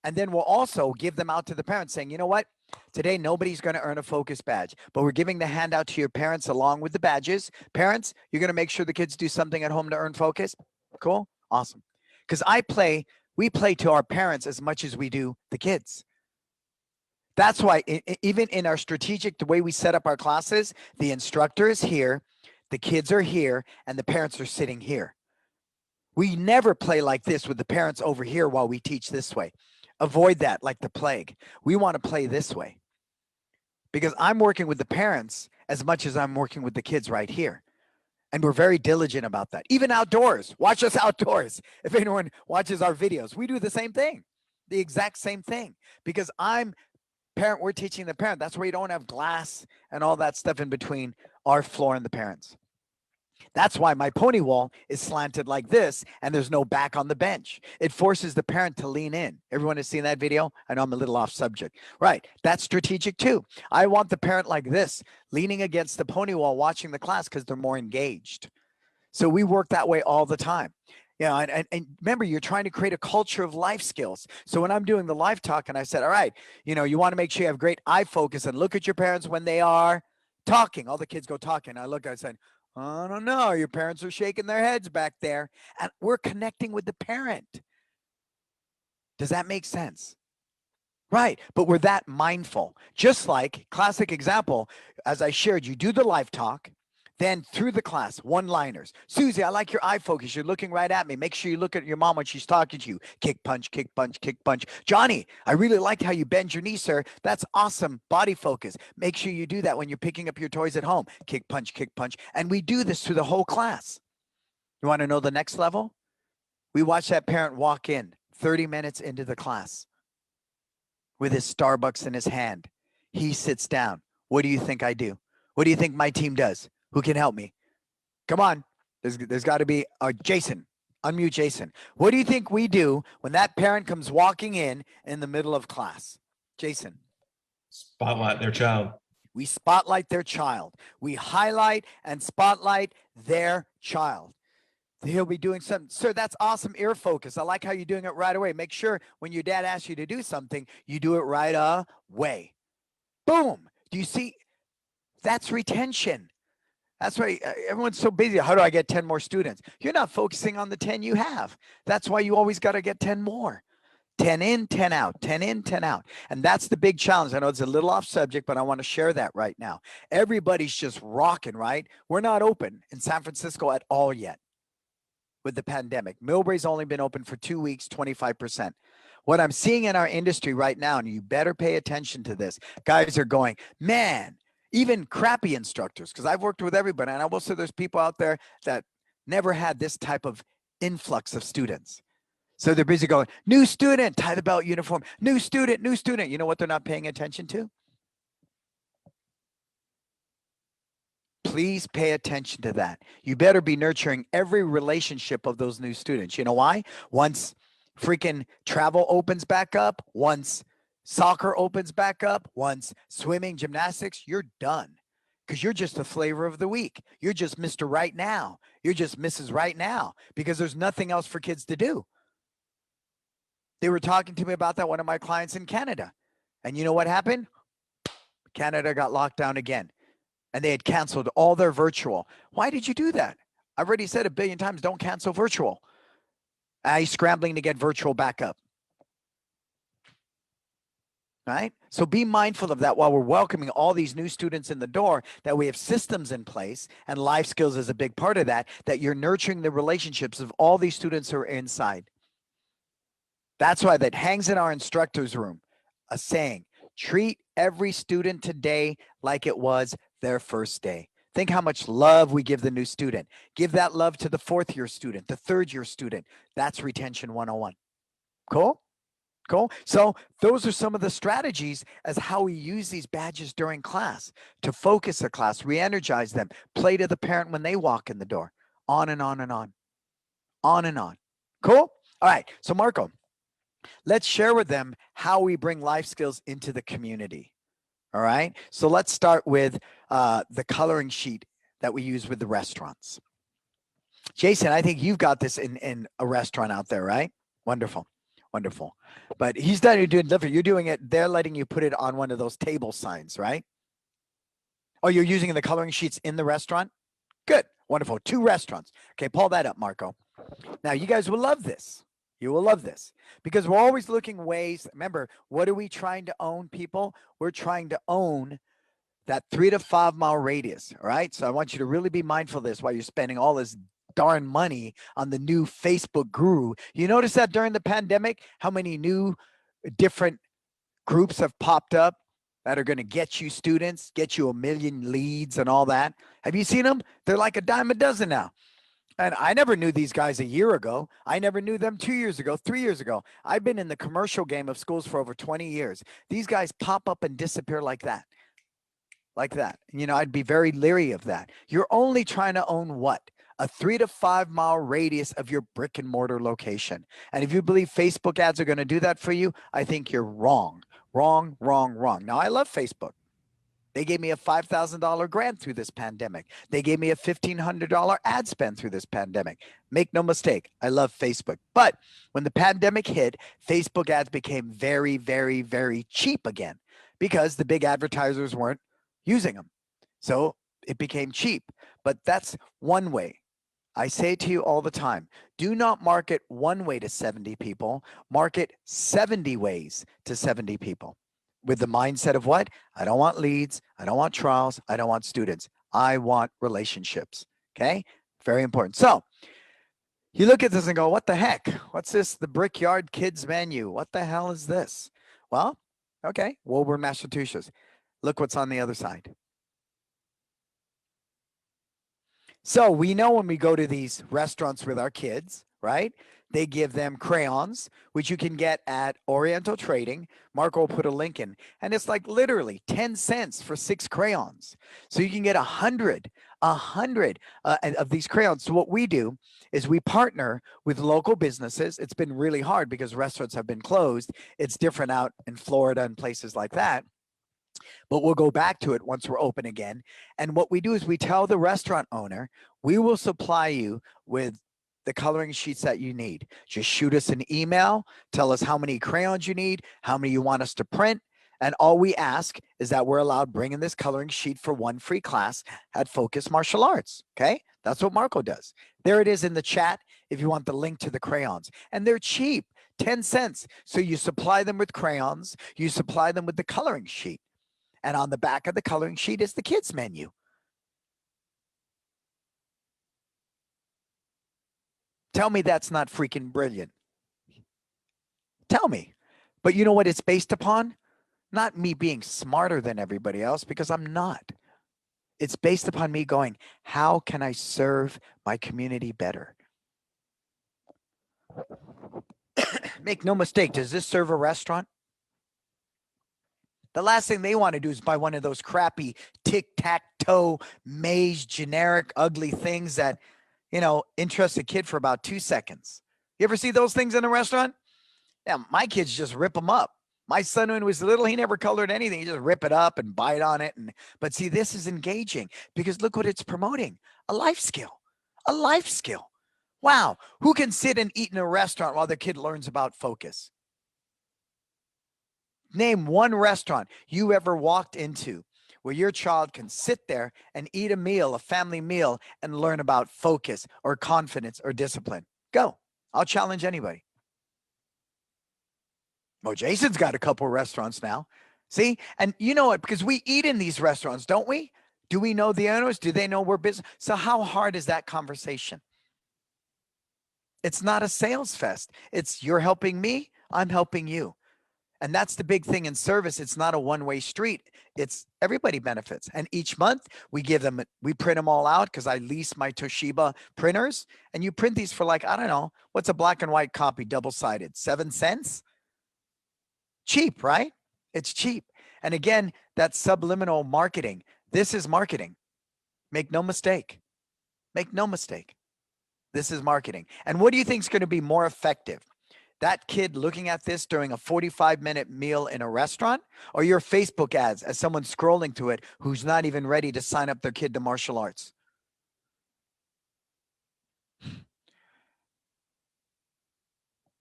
And then we'll also give them out to the parents saying, you know what? Today, nobody's going to earn a focus badge, but we're giving the handout to your parents along with the badges. Parents, you're going to make sure the kids do something at home to earn focus. Cool. Awesome. Because we play to our parents as much as we do the kids. That's why even in our strategic, the way we set up our classes, the instructor is here, the kids are here, and the parents are sitting here. We never play like this with the parents over here while we teach this way. Avoid that like the plague. We want to play this way because I'm working with the parents as much as I'm working with the kids right here. And we're very diligent about that. Even outdoors. Watch us outdoors. If anyone watches our videos, we do the same thing, the exact same thing. Because we're teaching the parent. That's where you don't have glass and all that stuff in between our floor and the parents. That's why my pony wall is slanted like this and there's no back on the bench. It forces the parent to lean in. Everyone has seen that video? I know I'm a little off subject. Right. That's strategic too. I want the parent like this, leaning against the pony wall, watching the class because they're more engaged. So we work that way all the time. And remember, you're trying to create a culture of life skills. So when I'm doing the live talk and I said, all right, you want to make sure you have great eye focus and look at your parents when they are talking. All the kids go talking. I said, I don't know. Your parents are shaking their heads back there. And we're connecting with the parent. Does that make sense? Right. But we're that mindful. Just like, classic example, as I shared, you do the live talk. Then through the class, one-liners. Susie, I like your eye focus. You're looking right at me. Make sure you look at your mom when she's talking to you. Kick, punch, kick, punch, kick, punch. Johnny, I really liked how you bend your knee, sir. That's awesome. Body focus. Make sure you do that when you're picking up your toys at home. Kick, punch, kick, punch. And we do this through the whole class. You want to know the next level? We watch that parent walk in 30 minutes into the class with his Starbucks in his hand. He sits down. What do you think I do? What do you think my team does? Who can help me? Come on. There's got to be Jason. Unmute Jason. What do you think we do when that parent comes walking in the middle of class? Jason. Spotlight their child. We spotlight their child. We highlight and spotlight their child. He'll be doing something. Sir, that's awesome ear focus. I like how you're doing it right away. Make sure when your dad asks you to do something, you do it right away. Boom. Do you see? That's retention. That's why everyone's so busy. How do I get 10 more students? You're not focusing on the 10 you have. That's why you always got to get 10 more. 10 in, 10 out, 10 in, 10 out. And that's the big challenge. I know it's a little off subject, but I want to share that right now. Everybody's just rocking, right? We're not open in San Francisco at all yet with the pandemic. Millbrae's only been open for 2 weeks, 25%. What I'm seeing in our industry right now, and you better pay attention to this, guys are going, man, even crappy instructors, because I've worked with everybody, and I will say there's people out there that never had this type of influx of students. So they're busy going, new student, tie the belt uniform, new student, new student. You know what they're not paying attention to? Please pay attention to that. You better be nurturing every relationship of those new students. You know why? Once freaking travel opens back up, once soccer opens back up, once swimming, gymnastics, you're done. Because you're just the flavor of the week. You're just Mr. Right Now. You're just Mrs. Right Now. Because there's nothing else for kids to do. They were talking to me about that, one of my clients in Canada. And you know what happened? Canada got locked down again. And they had canceled all their virtual. Why did you do that? I've already said 1 billion times, don't cancel virtual. He's scrambling to get virtual back up. Right? So be mindful of that while we're welcoming all these new students in the door, that we have systems in place, and life skills is a big part of that, that you're nurturing the relationships of all these students who are inside. That's why that hangs in our instructor's room, a saying, treat every student today like it was their first day. Think how much love we give the new student. Give that love to the 4th year student, the 3rd year student. That's retention 101. Cool? Cool. So those are some of the strategies as how we use these badges during class to focus the class, re-energize them, play to the parent when they walk in the door, on and on and on, on and on. Cool. All right. So Marco, let's share with them how we bring life skills into the community. All right. So let's start with the coloring sheet that we use with the restaurants. Jason, I think you've got this in a restaurant out there, right? Wonderful. Wonderful. But he's done, you're doing different. You're doing it, they're letting you put it on one of those table signs, right? Oh, you're using the coloring sheets in the restaurant? Good. Wonderful. 2 restaurants. Okay, pull that up, Marco. Now, you guys will love this. You will love this because we're always looking ways. Remember, what are we trying to own, people? We're trying to own that 3 to 5 mile radius. All right. So I want you to really be mindful of this while you're spending all this darn money on the new Facebook guru. You notice that during the pandemic, how many new different groups have popped up that are going to get you students, get you 1 million leads and all that. Have you seen them? They're like a dime a dozen now. And I never knew these guys a year ago. I never knew them 2 years ago, 3 years ago. I've been in the commercial game of schools for over 20 years. These guys pop up and disappear like that. Like that. You know, I'd be very leery of that. You're only trying to own what? A 3 to 5 mile radius of your brick and mortar location. And if you believe Facebook ads are going to do that for you, I think you're wrong. Wrong, wrong, wrong. Now, I love Facebook. They gave me a $5,000 grant through this pandemic. They gave me a $1,500 ad spend through this pandemic. Make no mistake, I love Facebook. But when the pandemic hit, Facebook ads became very, very, very cheap again because the big advertisers weren't using them. So it became cheap. But that's one way. I say to you all the time, do not market one way to 70 people, market 70 ways to 70 people with the mindset of what? I don't want leads. I don't want trials. I don't want students. I want relationships. Okay. Very important. So you look at this and go, what the heck? What's this? The Brickyard Kids menu. What the hell is this? Well, okay. Woburn, Massachusetts. Look what's on the other side. So we know when we go to these restaurants with our kids, right? They give them crayons, which you can get at Oriental Trading. Marco will put a link in. And it's like literally 10 cents for 6 crayons. So you can get 100 of these crayons. So what we do is we partner with local businesses. It's been really hard because restaurants have been closed. It's different out in Florida and places like that. But we'll go back to it once we're open again. And what we do is we tell the restaurant owner, we will supply you with the coloring sheets that you need. Just shoot us an email, tell us how many crayons you need, how many you want us to print. And all we ask is that we're allowed bringing this coloring sheet for 1 free class at Focus Martial Arts. Okay. That's what Marco does. There it is in the chat if you want the link to the crayons. And they're cheap, 10 cents. So you supply them with crayons, you supply them with the coloring sheet. And on the back of the coloring sheet is the kids menu. Tell me that's not freaking brilliant. Tell me. But you know what it's based upon? Not me being smarter than everybody else, because I'm not. It's based upon me going, how can I serve my community better? Make no mistake, does this serve a restaurant? The last thing they want to do is buy one of those crappy tic-tac-toe maze generic ugly things that, you know, interest a kid for about 2 seconds. You ever see those things in a restaurant? Yeah, my kids just rip them up. My son, when he was little, he never colored anything. He just rip it up and bite on it. But see, this is engaging because look what it's promoting. A life skill. A life skill. Wow. Who can sit and eat in a restaurant while their kid learns about focus? Name one restaurant you ever walked into where your child can sit there and eat a meal, a family meal, and learn about focus or confidence or discipline. Go. I'll challenge anybody. Well, Jason's got a couple of restaurants now. See? And you know it because we eat in these restaurants, don't we? Do we know the owners? Do they know we're business? So how hard is that conversation? It's not a sales fest. It's you're helping me, I'm helping you. And that's the big thing in service. It's not a one-way street. It's everybody benefits. And each month we print them all out because I lease my Toshiba printers. And you print these for like, I don't know, what's a black and white copy, double-sided? 7 cents? Cheap, right? It's cheap. And again, that's subliminal marketing. This is marketing. Make no mistake. Make no mistake. This is marketing. And what do you think is going to be more effective? That kid looking at this during a 45-minute meal in a restaurant, or your Facebook ads as someone scrolling through it who's not even ready to sign up their kid to martial arts?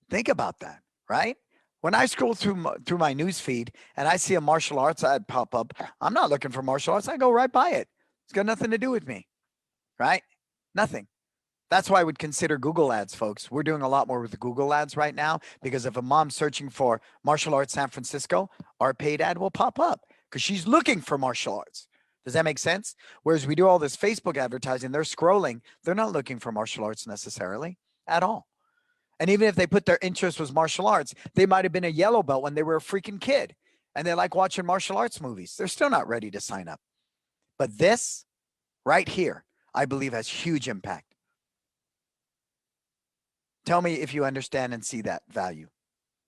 Think about that, right? When I scroll through my news feed and I see a martial arts ad pop up, I'm not looking for martial arts. I go right by it. It's got nothing to do with me, right? Nothing. That's why I would consider Google ads, folks. We're doing a lot more with Google ads right now because if a mom's searching for martial arts San Francisco, our paid ad will pop up because she's looking for martial arts. Does that make sense? Whereas we do all this Facebook advertising, they're scrolling. They're not looking for martial arts necessarily at all. And even if they put their interest was martial arts, they might have been a yellow belt when they were a freaking kid and they like watching martial arts movies. They're still not ready to sign up. But this right here, I believe has huge impact. Tell me if you understand and see that value.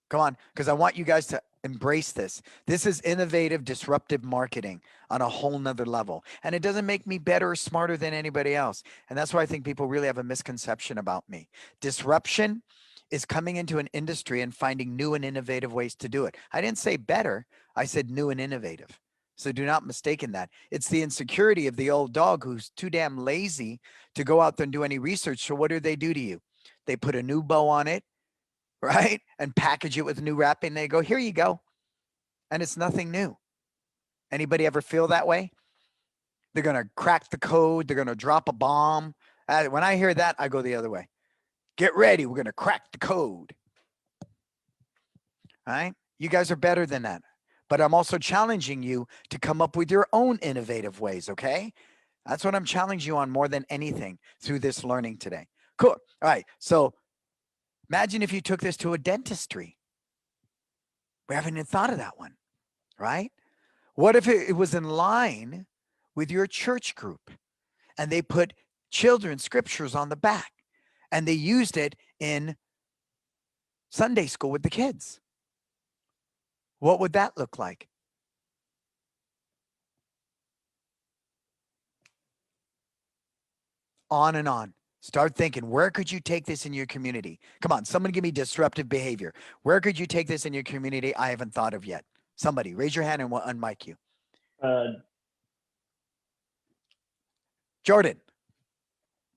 Come on, because I want you guys to embrace this. This is innovative, disruptive marketing on a whole nother level. And it doesn't make me better or smarter than anybody else. And that's why I think people really have a misconception about me. Disruption is coming into an industry and finding new and innovative ways to do it. I didn't say better. I said new and innovative. So do not mistake in that. It's the insecurity of the old dog who's too damn lazy to go out there and do any research. So what do they do to you? They put a new bow on it, right? And package it with new wrapping. They go, here you go. And it's nothing new. Anybody ever feel that way? They're going to crack the code. They're going to drop a bomb. When I hear that, I go the other way. Get ready. We're going to crack the code. All right? You guys are better than that. But I'm also challenging you to come up with your own innovative ways, okay? That's what I'm challenging you on more than anything through this learning today. Cool. All right. So imagine if you took this to a dentistry. We haven't even thought of that one, right? What if it was in line with your church group and they put children's scriptures on the back and they used it in Sunday school with the kids? What would that look like? On and on. Start thinking, where could you take this in your community? Come on, someone give me disruptive behavior. Where could you take this in your community I haven't thought of yet? Somebody, raise your hand and we'll unmic you. Jordan.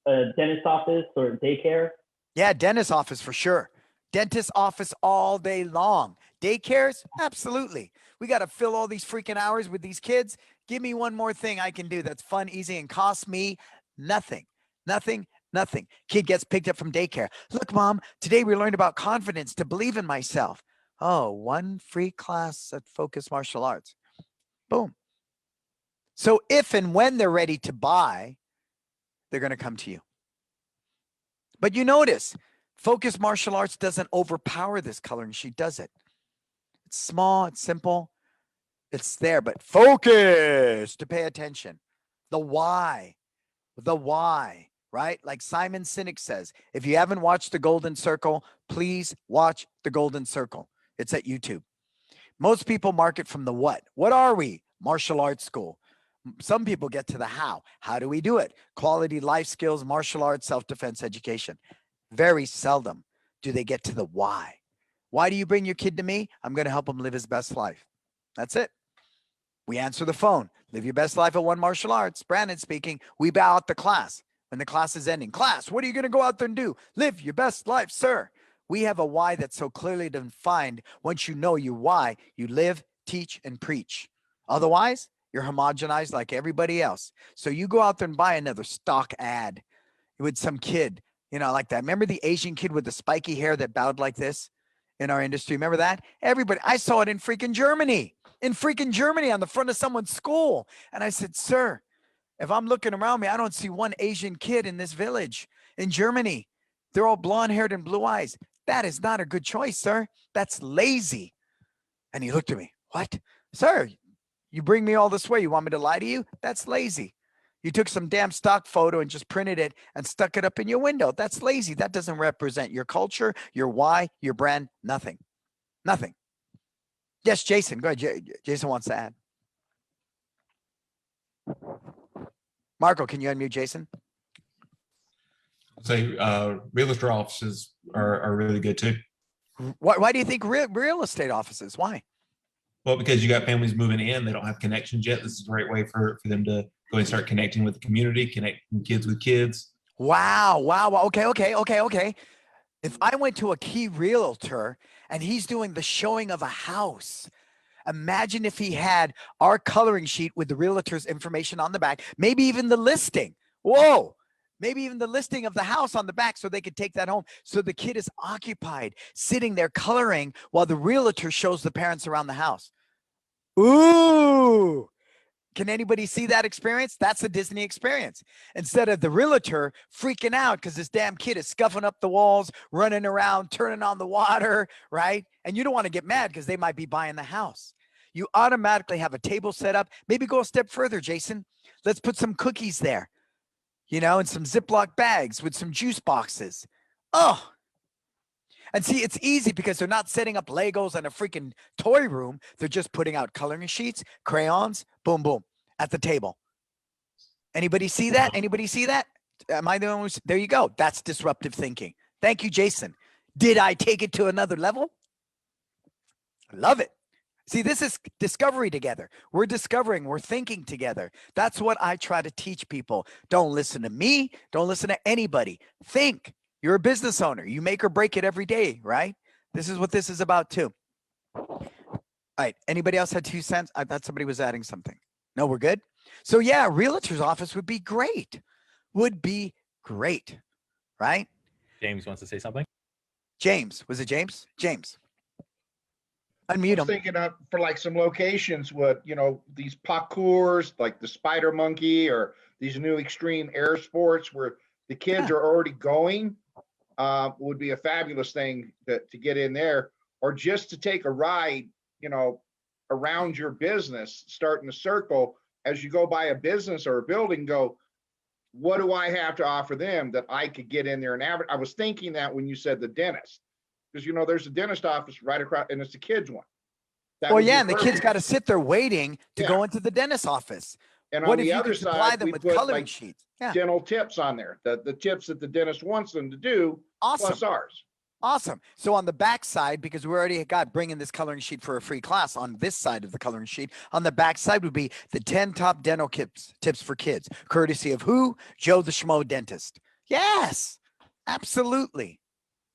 Dentist office or daycare. Yeah, dentist office for sure. Dentist office all day long. Daycares? Absolutely. We got to fill all these freaking hours with these kids. Give me one more thing I can do that's fun, easy, and costs me nothing. Nothing. Kid gets picked up from daycare. Look, Mom, today we learned about confidence, to believe in myself. Oh, one free class at Focus Martial Arts. Boom. So if and when they're ready to buy, they're going to come to you. But you notice, Focus Martial Arts doesn't overpower this coloring sheet, does it? It's small, it's simple, it's there, but focus to pay attention. The why, right? Like Simon Sinek says, if you haven't watched The Golden Circle, please watch The Golden Circle. It's at YouTube. Most people market from the what. What are we? Martial arts school. Some people get to the how. How do we do it? Quality life skills, martial arts, self-defense education. Very seldom do they get to the why. Why do you bring your kid to me? I'm going to help him live his best life. That's it. We answer the phone. Live your best life at One Martial Arts. Brandon speaking. We bow out the class when the class is ending. Class, what are you going to go out there and do? Live your best life, sir. We have a why that's so clearly defined. Once you know your why, you live, teach, and preach. Otherwise, you're homogenized like everybody else. So you go out there and buy another stock ad with some kid, like that. Remember the Asian kid with the spiky hair that bowed like this in our industry? Remember that? Everybody, I saw it in freaking Germany on the front of someone's school. And I said, sir, if I'm looking around me, I don't see one Asian kid in this village in Germany. They're all blonde haired and blue eyes. That is not a good choice, sir. That's lazy. And he looked at me. What? Sir, you bring me all this way. You want me to lie to you? That's lazy. You took some damn stock photo and just printed it and stuck it up in your window. That's lazy. That doesn't represent your culture, your why, your brand, nothing. Nothing. Yes, Jason, go ahead. Jason wants to add. Marco, can you unmute Jason? Say realtor offices are really good too. Why do you think real estate offices? Why? Well, because you got families moving in, they don't have connections yet. This is a great way for them to go and start connecting with the community, connecting kids with kids. Wow. Okay. If I went to a key realtor and he's doing the showing of a house, imagine if he had our coloring sheet with the realtor's information on the back, maybe even the listing. Whoa. Maybe even the listing of the house on the back so they could take that home. So the kid is occupied, sitting there coloring while the realtor shows the parents around the house. Ooh. Can anybody see that experience? That's a Disney experience. Instead of the realtor freaking out because this damn kid is scuffing up the walls, running around, turning on the water, right? And you don't want to get mad because they might be buying the house. You automatically have a table set up. Maybe go a step further, Jason. Let's put some cookies there, and some Ziploc bags with some juice boxes. Oh. And see, it's easy because they're not setting up Legos and a freaking toy room. They're just putting out coloring sheets, crayons, boom, boom, at the table. Anybody see that? Am I the only one? There you go. That's disruptive thinking. Thank you, Jason. Did I take it to another level? I love it. See, this is discovery together. We're discovering, we're thinking together. That's what I try to teach people. Don't listen to me. Don't listen to anybody. Think. You're a business owner. You make or break it every day, right? This is what this is about too. All right. Anybody else had 2 cents? I thought somebody was adding something. No, we're good. So yeah, realtor's office would be great. Right? James wants to say something. James. Was it James? James. Unmute was them. thinking of for like some locations with, these parkours, like the Spider Monkey or these new extreme air sports where the kids Yeah. are already going, would be a fabulous thing to get in there, or just to take a ride, around your business, start in a circle as you go by a business or a building, go, what do I have to offer them that I could get in there and I was thinking that when you said the dentist, because there's a dentist office right across, and it's the kids one. That Well, would be yeah, and the kids perfect. got to sit there waiting to Yeah. go into the dentist's office. And What on if the you other could supply side, them we with put coloring like sheets? Yeah, dental tips on there, the tips that the dentist wants them to do, awesome. plus ours. Awesome. So on the back side, because we already got bringing this coloring sheet for a free class on this side of the coloring sheet, on the back side would be the 10 top dental tips for kids, courtesy of who? Joe the Schmo dentist. Yes, absolutely.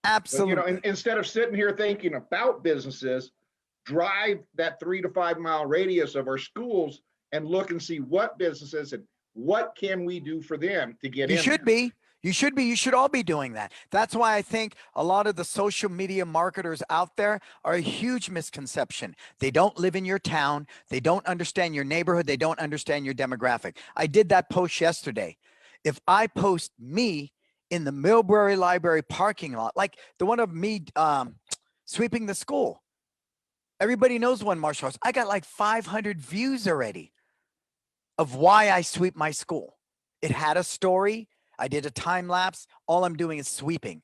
But, Absolutely. instead of sitting here thinking about businesses, drive that 3 to 5 mile radius of our schools and look and see what businesses and what can we do for them to get You in should there. be. You should be. You should all be doing that. That's why I think a lot of the social media marketers out there are a huge misconception. They don't live in your town. They don't understand your neighborhood. They don't understand your demographic. I did that post yesterday. If I post me in the Millbury Library parking lot, like the one of me sweeping the school, everybody knows one Marshall House. I got like 500 views already of why I sweep my school. It had a story. I did a time lapse. All I'm doing is sweeping.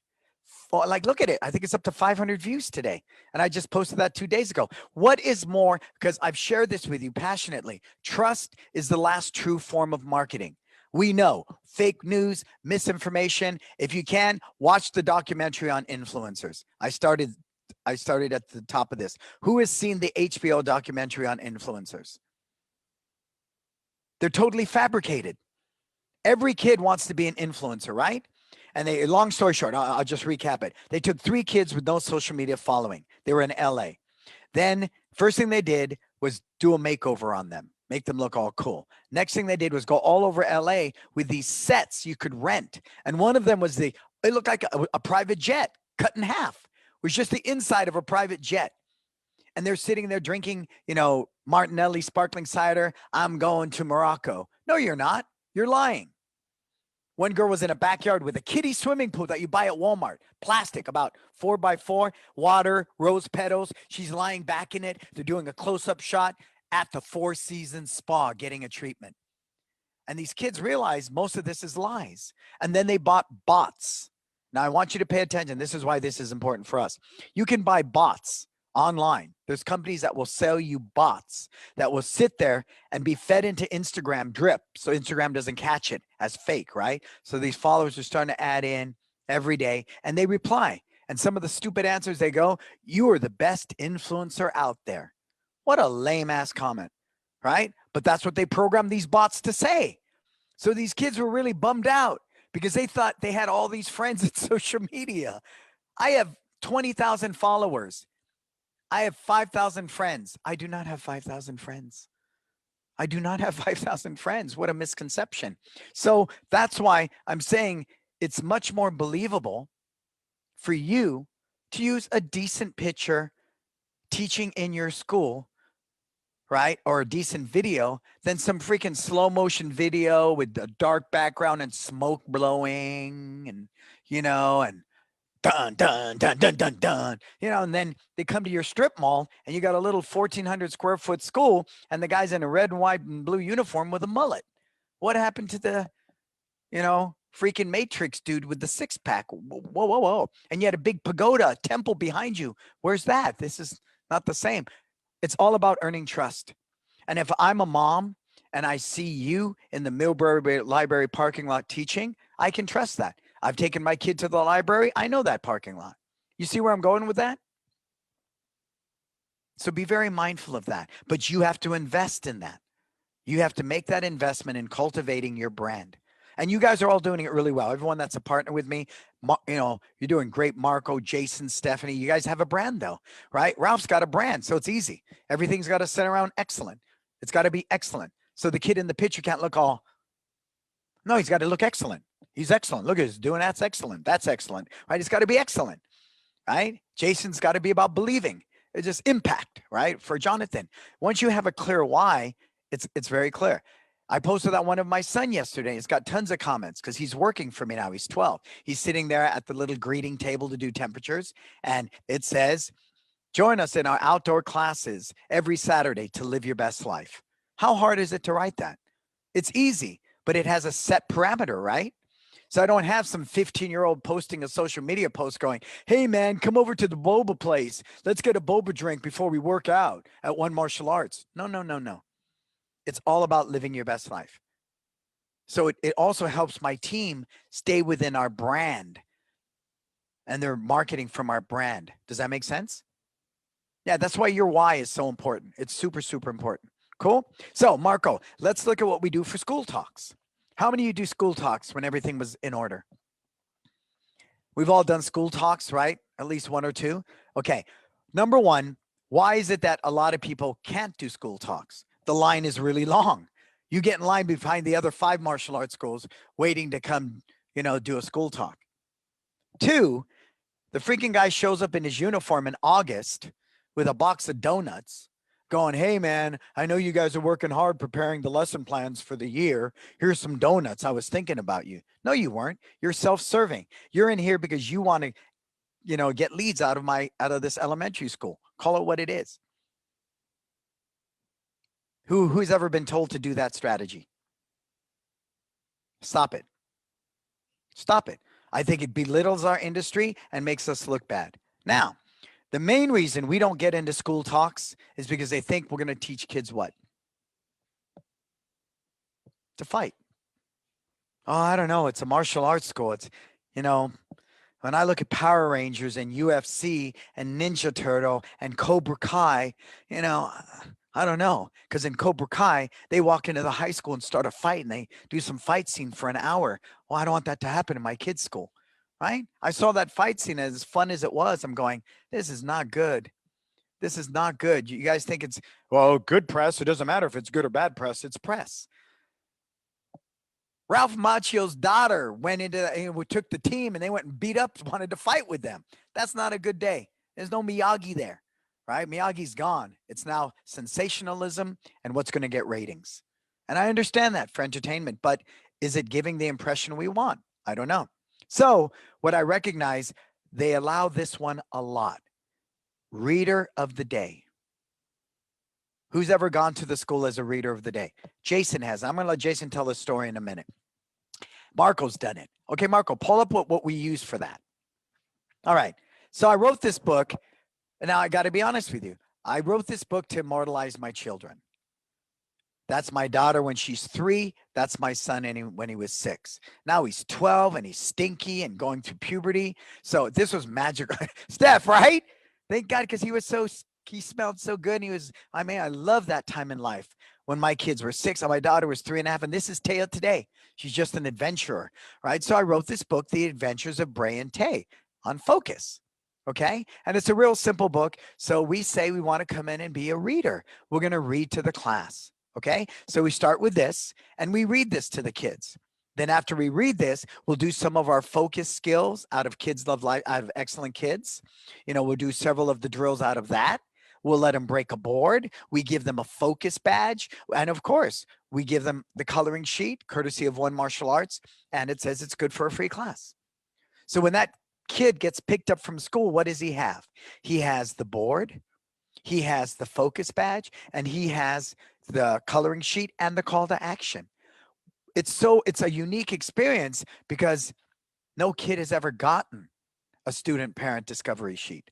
Like, look at it. I think it's up to 500 views today. And I just posted that 2 days ago. What is more, because I've shared this with you passionately, trust is the last true form of marketing. We know fake news, misinformation. If you can, watch the documentary on influencers. I started at the top of this. Who has seen the HBO documentary on influencers? They're totally fabricated. Every kid wants to be an influencer, right? And they, long story short, I'll just recap it. They took 3 kids with no social media following. They were in LA. Then first thing they did was do a makeover on them, make them look all cool. Next thing they did was go all over LA with these sets you could rent. And one of them was it looked like a private jet cut in half. It was just the inside of a private jet. And they're sitting there drinking, Martinelli sparkling cider. I'm going to Morocco. No, you're not. You're lying. One girl was in a backyard with a kiddie swimming pool that you buy at Walmart, plastic, about 4x4, water, rose petals. She's lying back in it. They're doing a close-up shot at the Four Seasons Spa, getting a treatment. And these kids realize most of this is lies. And then they bought bots. Now, I want you to pay attention. This is why this is important for us. You can buy bots online. There's companies that will sell you bots that will sit there and be fed into Instagram drip. So Instagram doesn't catch it as fake, right? So these followers are starting to add in every day and they reply. And some of the stupid answers they go, you are the best influencer out there. What a lame ass comment, right? But that's what they programmed these bots to say. So these kids were really bummed out because they thought they had all these friends in social media. I have 20,000 followers. I have 5,000 friends. I do not have 5,000 friends. I do not have 5,000 friends. What a misconception. So that's why I'm saying it's much more believable for you to use a decent picture teaching in your school, right? Or a decent video than some freaking slow motion video with a dark background and smoke blowing and, and dun, dun, dun, dun, dun, dun, and then they come to your strip mall and you got a little 1,400 square foot school and the guy's in a red and white and blue uniform with a mullet. What happened to the, freaking Matrix dude with the 6-pack? Whoa. And you had a big pagoda temple behind you. Where's that? This is not the same. It's all about earning trust. And if I'm a mom and I see you in the Millbury Library parking lot teaching, I can trust that. I've taken my kid to the library. I know that parking lot. You see where I'm going with that? So be very mindful of that. But you have to invest in that. You have to make that investment in cultivating your brand. And you guys are all doing it really well. Everyone that's a partner with me, you're doing great. Marco, Jason, Stephanie, you guys have a brand though, right? Ralph's got a brand, so it's easy. Everything's got to center around excellent. It's got to be excellent. So the kid in the picture can't look all, no, he's got to look excellent. He's excellent. Look at he's doing that's excellent. That's excellent. Right? It's got to be excellent. Right? Jason's got to be about believing. It's just impact, right? For Jonathan, once you have a clear why, it's very clear. I posted that one of my son yesterday. It's got tons of comments because he's working for me now. He's 12. He's sitting there at the little greeting table to do temperatures. And it says, join us in our outdoor classes every Saturday to live your best life. How hard is it to write that? It's easy, but it has a set parameter, right? So I don't have some 15-year-old posting a social media post going, hey man, come over to the boba place. Let's get a boba drink before we work out at One Martial Arts. No, no, no, no. It's all about living your best life. So it also helps my team stay within our brand and they're marketing from our brand. Does that make sense? Yeah, that's why your why is so important. It's super, super important. Cool. So Marco, let's look at what we do for school talks. How many of you do school talks when everything was in order? We've all done school talks, right? At least one or two. Okay. Number one, why is it that a lot of people can't do school talks? The line is really long. You get in line behind the other 5 martial arts schools waiting to come, do a school talk. 2, the freaking guy shows up in his uniform in August with a box of donuts going, hey man, I know you guys are working hard preparing the lesson plans for the year. Here's some donuts. I was thinking about you. No, you weren't. You're self-serving. You're in here because you want to, get leads out of this elementary school. Call it what it is. Who's ever been told to do that strategy? Stop it. Stop it. I think it belittles our industry and makes us look bad. Now, the main reason we don't get into school talks is because they think we're going to teach kids what? To fight. Oh, I don't know. It's a martial arts school. It's, when I look at Power Rangers and UFC and Ninja Turtle and Cobra Kai, I don't know. Because in Cobra Kai, they walk into the high school and start a fight and they do some fight scene for an hour. Well, I don't want that to happen in my kid's school, right? I saw that fight scene as fun as it was. I'm going, this is not good. This is not good. You guys think it's, well, good press. It doesn't matter if it's good or bad press. It's press. Ralph Macchio's daughter took the team and they went and beat up, wanted to fight with them. That's not a good day. There's no Miyagi there, right? Miyagi's gone. It's now sensationalism and what's going to get ratings. And I understand that for entertainment, but is it giving the impression we want? I don't know. So what I recognize, they allow this one a lot. Reader of the day. Who's ever gone to the school as a reader of the day? Jason has. I'm going to let Jason tell his story in a minute. Marco's done it. Okay, Marco, pull up what we use for that. All right. So I wrote this book. And now I got to be honest with you. I wrote this book to immortalize my children. That's my daughter when she's 3. That's my son when he was 6. Now he's 12 and he's stinky and going through puberty. So this was magical. Steph, right? Thank God, because he smelled so good. And I love that time in life when my kids were 6 and my daughter was 3.5. And this is Taya today. She's just an adventurer, right? So I wrote this book, The Adventures of Bray and Tay, on Focus. Okay. And it's a real simple book. So we say we want to come in and be a reader. We're going to read to the class. Okay. So we start with this and we read this to the kids. Then after we read this, we'll do some of our focus skills out of Kids Love Life, out of Excellent Kids. We'll do several of the drills out of that. We'll let them break a board. We give them a focus badge. And of course, we give them the coloring sheet, courtesy of One Martial Arts. And it says it's good for a free class. So when that kid gets picked up from school, what does he have? He has the board, he has the focus badge, and he has the coloring sheet and the call to action. It's a unique experience because no kid has ever gotten a student parent discovery sheet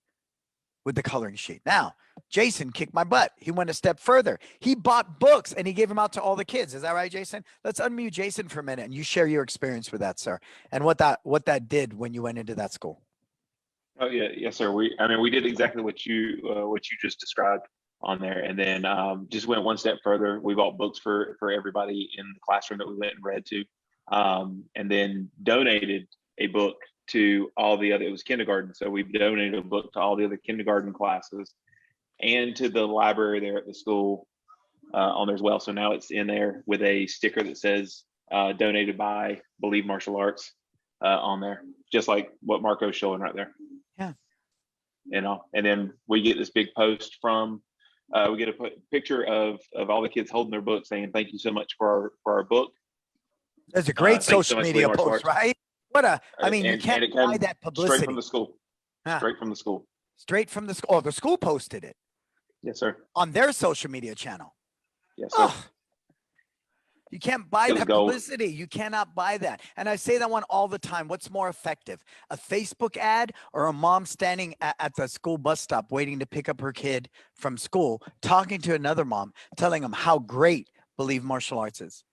with the coloring sheet. Now, Jason kicked my butt. He went a step further. He bought books and he gave them out to all the kids. Is that right, Jason? Let's unmute Jason for a minute and you share your experience with that, sir, and what that did when you went into that school. Oh yeah, yes, sir. We did exactly what you just described on there, and then just went one step further. We bought books for everybody in the classroom that we went and read to, and then donated a book to all the other. It was kindergarten, so we donated a book to all the other kindergarten classes, and to the library there at the school on there as well. So now it's in there with a sticker that says "Donated by Believe Martial Arts" on there, just like what Marco's showing right there. you know, and then we get this big post from, we get a picture of all the kids holding their book saying, thank you so much for our book. There's a great Thanks so social much, media Lee Martial post, Arts. right? What a, I mean, you And can't it buy came that straight publicity. from the school, Huh. straight from the school. Straight from the school. Oh, the school posted it Yes, sir. on their social media channel. Yes, sir. Oh, you can't buy It was that gold. publicity. You cannot buy that. And I say that one all the time. What's more effective, a Facebook ad or a mom standing at the school bus stop waiting to pick up her kid from school, talking to another mom, telling them how great Believe Martial Arts is?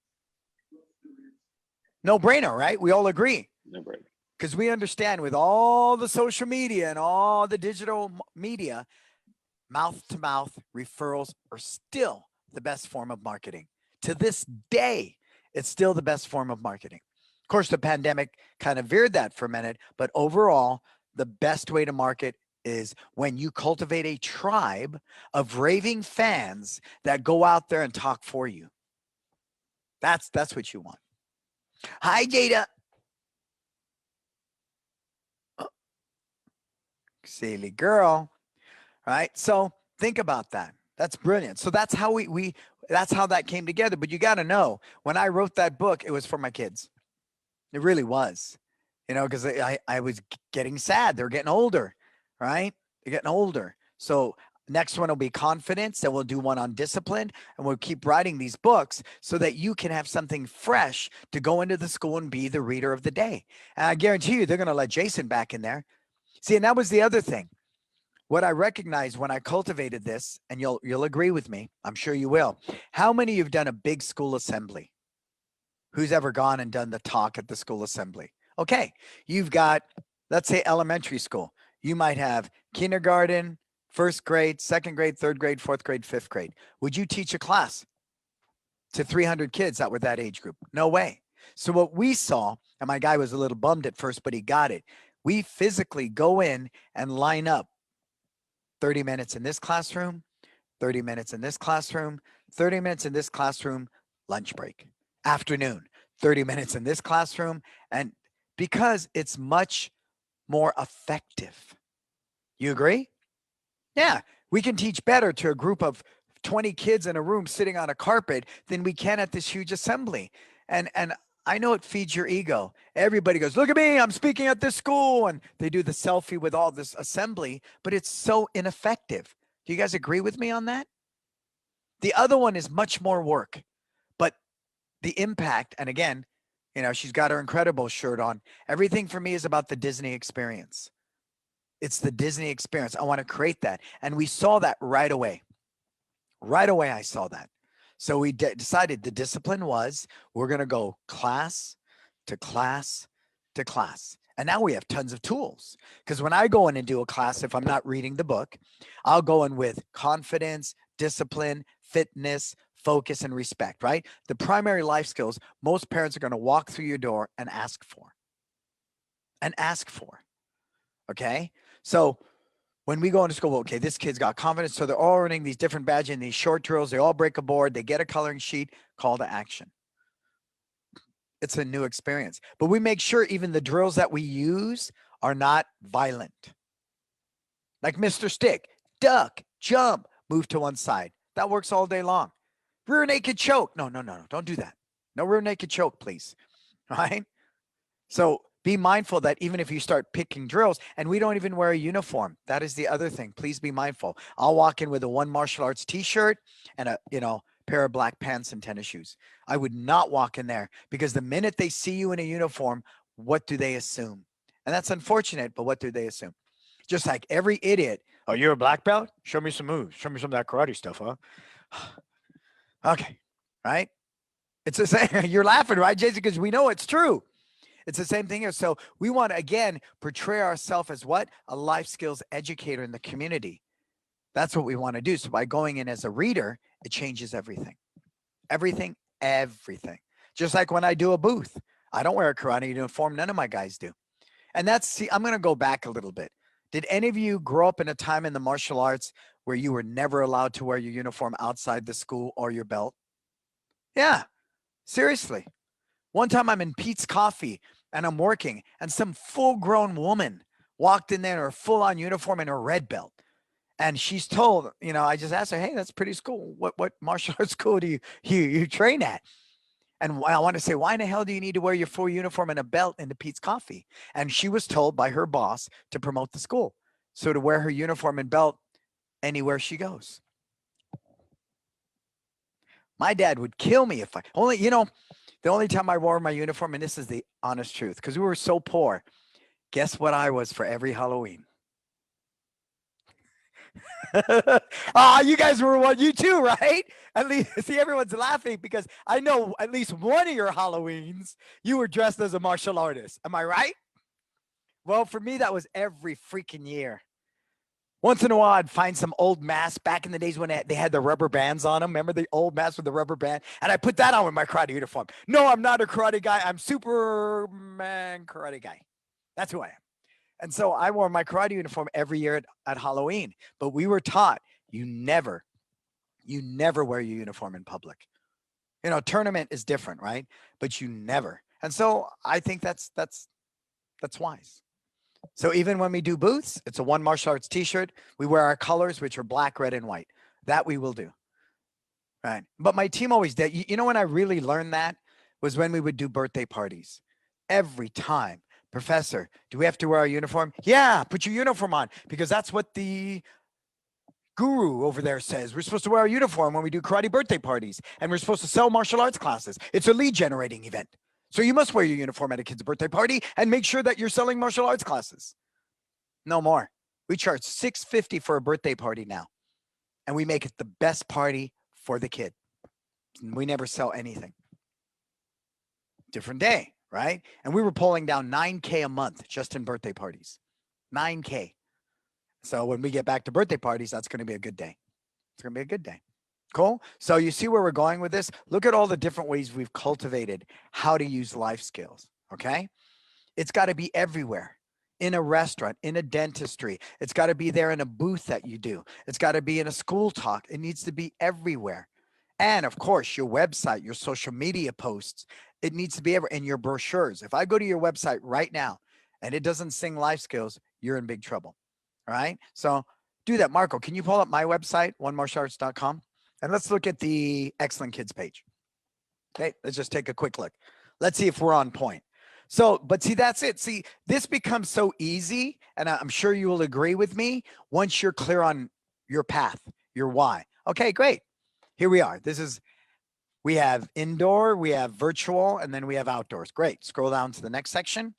No brainer, right? We all agree. No brainer. Because we understand with all the social media and all the digital media, mouth to mouth referrals are still the best form of marketing. To this day, it's still the best form of marketing. Of course, the pandemic kind of veered that for a minute, but overall, the best way to market is when you cultivate a tribe of raving fans that go out there and talk for you. That's what you want. Hi, Jada. Oh, silly girl, right? So think about that. That's brilliant. So that's how that's how that came together. But you got to know, when I wrote that book, it was for my kids. It really was, you know, because I was getting sad. They're getting older, right? They're getting older. So next one will be confidence. Then we'll do one on discipline, and we'll keep writing these books so that you can have something fresh to go into the school and be the reader of the day. And I guarantee you, they're going to let Jason back in there. See, and that was the other thing. What I recognized when I cultivated this, and you'll agree with me, I'm sure you will. How many of you have done a big school assembly? Who's ever gone and done the talk at the school assembly? Okay, you've got, let's say, elementary school. You might have kindergarten, first grade, second grade, third grade, fourth grade, fifth grade. Would you teach a class to 300 kids that were that age group? No way. So what we saw, and my guy was a little bummed at first, but he got it. We physically go in and line up 30 minutes in this classroom, 30 minutes in this classroom, 30 minutes in this classroom, lunch break. Afternoon, 30 minutes in this classroom. And because it's much more effective. You agree? Yeah, we can teach better to a group of 20 kids in a room sitting on a carpet than we can at this huge assembly. And I know it feeds your ego. Everybody goes, look at me, I'm speaking at this school. And they do the selfie with all this assembly, but it's so ineffective. Do you guys agree with me on that? The other one is much more work, but the impact, and again, you know, she's got her Incredible shirt on. Everything for me is about the Disney experience. It's the Disney experience. I want to create that. And we saw that right away. Right away, I saw that. So we decided the discipline was we're going to go class to class to class. And now we have tons of tools. Because when I go in and do a class, if I'm not reading the book, I'll go in with confidence, discipline, fitness, focus, and respect, right? The primary life skills most parents are going to walk through your door and ask for. Okay? So when we go into school, okay, this kid's got confidence. So they're all earning these different badges and these short drills. They all break a board. They get a coloring sheet, call to action. It's a new experience. But we make sure even the drills that we use are not violent. Like Mr. Stick, duck, jump, move to one side. That works all day long. Rear naked choke. No. Don't do that. No rear naked choke, please. All right? So be mindful that even if you start picking drills, and we don't even wear a uniform, that is the other thing. Please be mindful. I'll walk in with a One Martial Arts t-shirt and a, pair of black pants and tennis shoes. I would not walk in there because the minute they see you in a uniform, what do they assume? And that's unfortunate, but what do they assume? Just like every idiot. Oh, you're a black belt? Show me some moves. Show me some of that karate stuff, huh? Okay, right? It's the same. You're laughing, right, Jason? Because we know it's true. It's the same thing here. So we want to, again, portray ourselves as what? A life skills educator in the community. That's what we want to do. So by going in as a reader, it changes everything. Everything. Just like when I do a booth. I don't wear a karate uniform. None of my guys do. And I'm going to go back a little bit. Did any of you grow up in a time in the martial arts where you were never allowed to wear your uniform outside the school or your belt? Yeah, seriously. One time I'm in Pete's Coffee and I'm working and some full-grown woman walked in there in her full-on uniform and her red belt. And she's told, I just asked her, hey, that's pretty cool. What martial arts school do you train at? And I want to say, why in the hell do you need to wear your full uniform and a belt into Pete's Coffee? And she was told by her boss to promote the school. So to wear her uniform and belt anywhere she goes. My dad would kill me if the only time I wore my uniform, and this is the honest truth, because we were so poor, guess what I was for every Halloween? You guys were one, you too, right? At least, see, everyone's laughing because I know at least one of your Halloweens, you were dressed as a martial artist. Am I right? Well, for me, that was every freaking year. Once in a while, I'd find some old mask back in the days when they had the rubber bands on them. Remember the old mask with the rubber band? And I put that on with my karate uniform. No, I'm not a karate guy. I'm Superman karate guy. That's who I am. And so I wore my karate uniform every year at Halloween. But we were taught you never wear your uniform in public. Tournament is different, right? But you never. And so I think that's wise. So even when we do booths, it's a One Martial Arts t-shirt. We wear our colors, which are black, red, and white. That we will do. Right. But my team always did. When I really learned that was when we would do birthday parties. Every time. Professor, do we have to wear our uniform? Yeah, put your uniform on, because that's what the guru over there says. We're supposed to wear our uniform when we do karate birthday parties, and we're supposed to sell martial arts classes. It's a lead generating event. So you must wear your uniform at a kid's birthday party and make sure that you're selling martial arts classes. No more. We charge $650 for a birthday party now, and we make it the best party for the kid. We never sell anything. Different day. Right? And we were pulling down $9K a month just in birthday parties. $9K. So when we get back to birthday parties, that's going to be a good day. It's going to be a good day. Cool. So you see where we're going with this? Look at all the different ways we've cultivated how to use life skills. Okay. It's got to be everywhere. In a restaurant, in a dentistry. It's got to be there in a booth that you do. It's got to be in a school talk. It needs to be everywhere. And of course, your website, your social media posts, it needs to be everywhere. And your brochures. If I go to your website right now and it doesn't sing life skills, you're in big trouble. All right. So do that. Marco, can you pull up my website, onemartialarts.com? And let's look at the Excellent Kids page. Okay. Let's just take a quick look. Let's see if we're on point. So, but see, that's it. See, this becomes so easy. And I'm sure you will agree with me once you're clear on your path, your why. Okay, great. Here we are. We have indoor, we have virtual, and then we have outdoors. Great. Scroll down to the next section.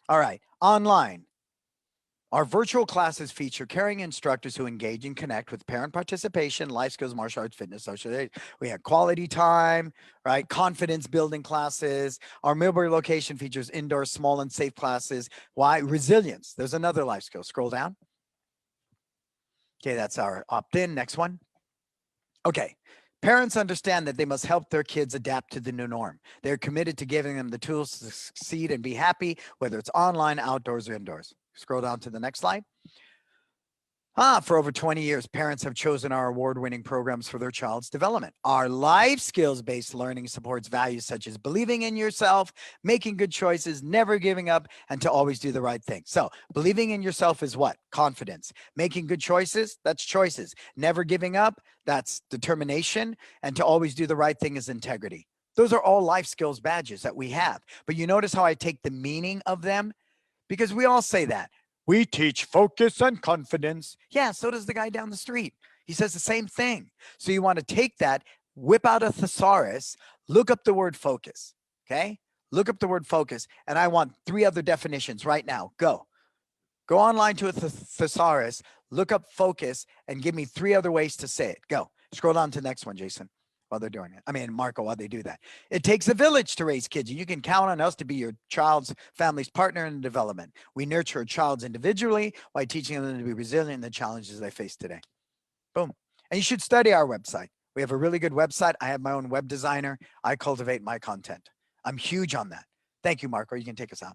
All right. Online. Our virtual classes feature caring instructors who engage and connect with parent participation, life skills, martial arts, fitness, social. We have quality time, right? Confidence building classes. Our Millbury location features indoor, small and safe classes. Why? Resilience. There's another life skill. Scroll down. Okay, that's our opt-in. Next one. Okay. Parents understand that they must help their kids adapt to the new norm. They're committed to giving them the tools to succeed and be happy, whether it's online, outdoors, or indoors. Scroll down to the next slide. For over 20 years, parents have chosen our award-winning programs for their child's development. Our life skills-based learning supports values such as believing in yourself, making good choices, never giving up, and to always do the right thing. So believing in yourself is what? Confidence. Making good choices, that's choices. Never giving up, that's determination. And to always do the right thing is integrity. Those are all life skills badges that we have. But you notice how I take the meaning of them? Because we all say that. We teach focus and confidence. Yeah, so does the guy down the street. He says the same thing. So you want to take that, whip out a thesaurus, look up the word focus, okay? Look up the word focus, and I want 3 other definitions right now. Go. Go online to a thesaurus, look up focus, and give me 3 other ways to say it. Go. Scroll down to the next one, Jason, while they're doing it. I mean, Marco, while they do that. It takes a village to raise kids, and you can count on us to be your child's family's partner in development. We nurture a child's individually while teaching them to be resilient in the challenges they face today. Boom. And you should study our website. We have a really good website. I have my own web designer. I cultivate my content. I'm huge on that. Thank you, Marco. You can take us out.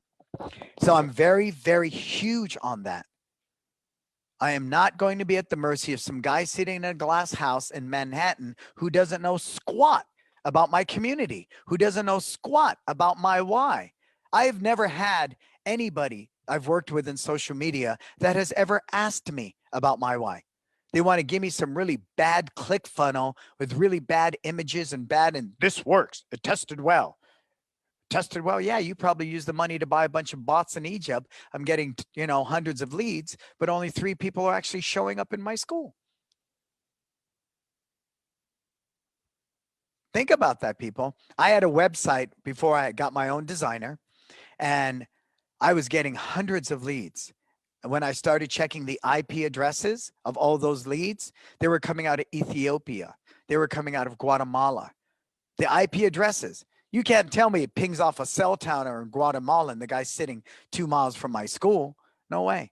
So I'm very, very huge on that. I am not going to be at the mercy of some guy sitting in a glass house in Manhattan who doesn't know squat about my community, who doesn't know squat about my why. I have never had anybody I've worked with in social media that has ever asked me about my why. They want to give me some really bad click funnel with really bad images and this works. It tested well. Tested well. Yeah, you probably used the money to buy a bunch of bots in Egypt. I'm getting, hundreds of leads, but only 3 people are actually showing up in my school. Think about that, people. I had a website before I got my own designer, and I was getting hundreds of leads. And when I started checking the IP addresses of all those leads, they were coming out of Ethiopia. They were coming out of Guatemala. The IP addresses. You can't tell me it pings off a cell town or in Guatemala and the guy's sitting 2 miles from my school. No way.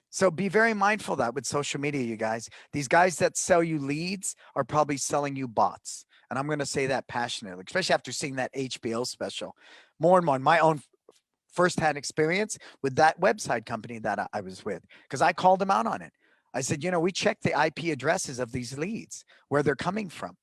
So be very mindful of that with social media, you guys. These guys that sell you leads are probably selling you bots. And I'm going to say that passionately, especially after seeing that HBO special. More and more, my own firsthand experience with that website company that I was with, because I called them out on it. I said, we checked the IP addresses of these leads, where they're coming from.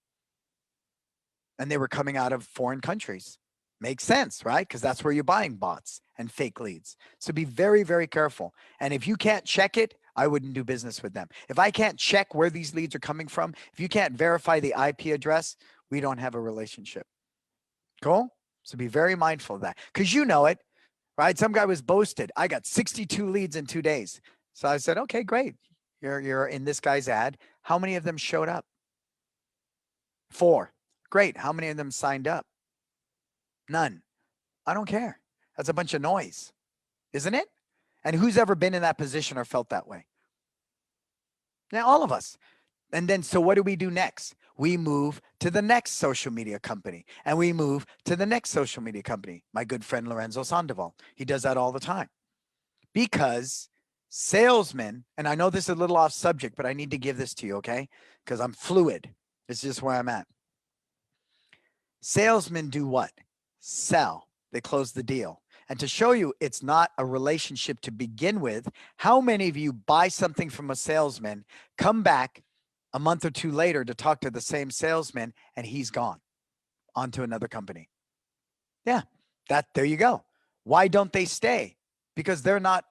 And they were coming out of foreign countries. Makes sense, right? Because that's where you're buying bots and fake leads. So be very, very careful. And if you can't check it, I wouldn't do business with them. If I can't check where these leads are coming from, if you can't verify the IP address, we don't have a relationship. Cool? So be very mindful of that, because you know it, right? Some guy was boasted. I got 62 leads in 2 days. So I said, okay, great. You're in this guy's ad. How many of them showed up? 4. Great. How many of them signed up? None. I don't care. That's a bunch of noise, isn't it? And who's ever been in that position or felt that way? Now, all of us. And then, so what do we do next? We move to the next social media company, and we move to the next social media company. My good friend Lorenzo Sandoval, he does that all the time, because salesmen, and I know this is a little off subject, but I need to give this to you, okay? Because I'm fluid. It's just where I'm at. Salesmen do what? Sell. They close the deal. And to show you it's not a relationship to begin with, how many of you buy something from a salesman, come back a month or 2 later to talk to the same salesman, and he's gone on to another company? Yeah, there you go. Why don't they stay? Because they're not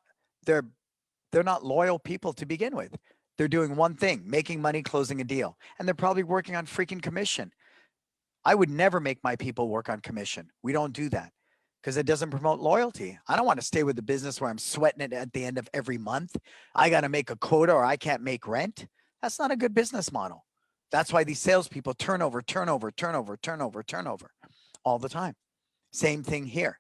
loyal people to begin with. They're doing one thing, making money, closing a deal. And they're probably working on freaking commission. I would never make my people work on commission. We don't do that, because it doesn't promote loyalty. I don't want to stay with the business where I'm sweating it at the end of every month. I got to make a quota or I can't make rent. That's not a good business model. That's why these salespeople turnover all the time. Same thing here.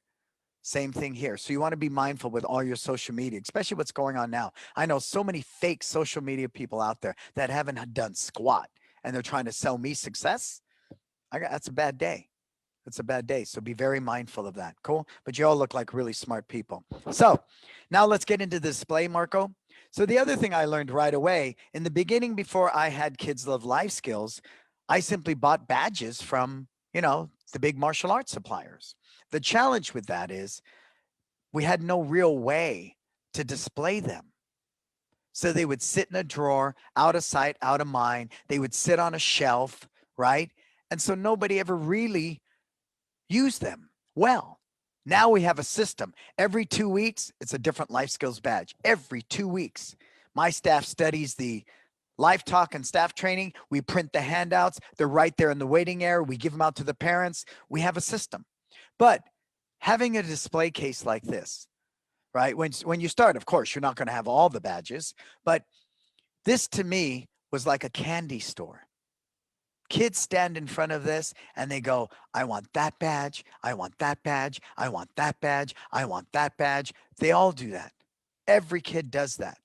Same thing here. So you want to be mindful with all your social media, especially what's going on now. I know so many fake social media people out there that haven't done squat, and they're trying to sell me success. That's a bad day. That's a bad day. So be very mindful of that. Cool. But you all look like really smart people. So now let's get into the display, Marco. So the other thing I learned right away in the beginning, before I had Kids Love Life Skills, I simply bought badges from, the big martial arts suppliers. The challenge with that is we had no real way to display them. So they would sit in a drawer, out of sight, out of mind. They would sit on a shelf, right? And so nobody ever really used them well. Now we have a system. Every 2 weeks, it's a different life skills badge. Every 2 weeks. My staff studies the life talk and staff training. We print the handouts. They're right there in the waiting area. We give them out to the parents. We have a system. But having a display case like this, right? When you start, of course, you're not going to have all the badges, but this to me was like a candy store. Kids stand in front of this and they go, I want that badge. I want that badge. I want that badge. I want that badge. They all do that. Every kid does that.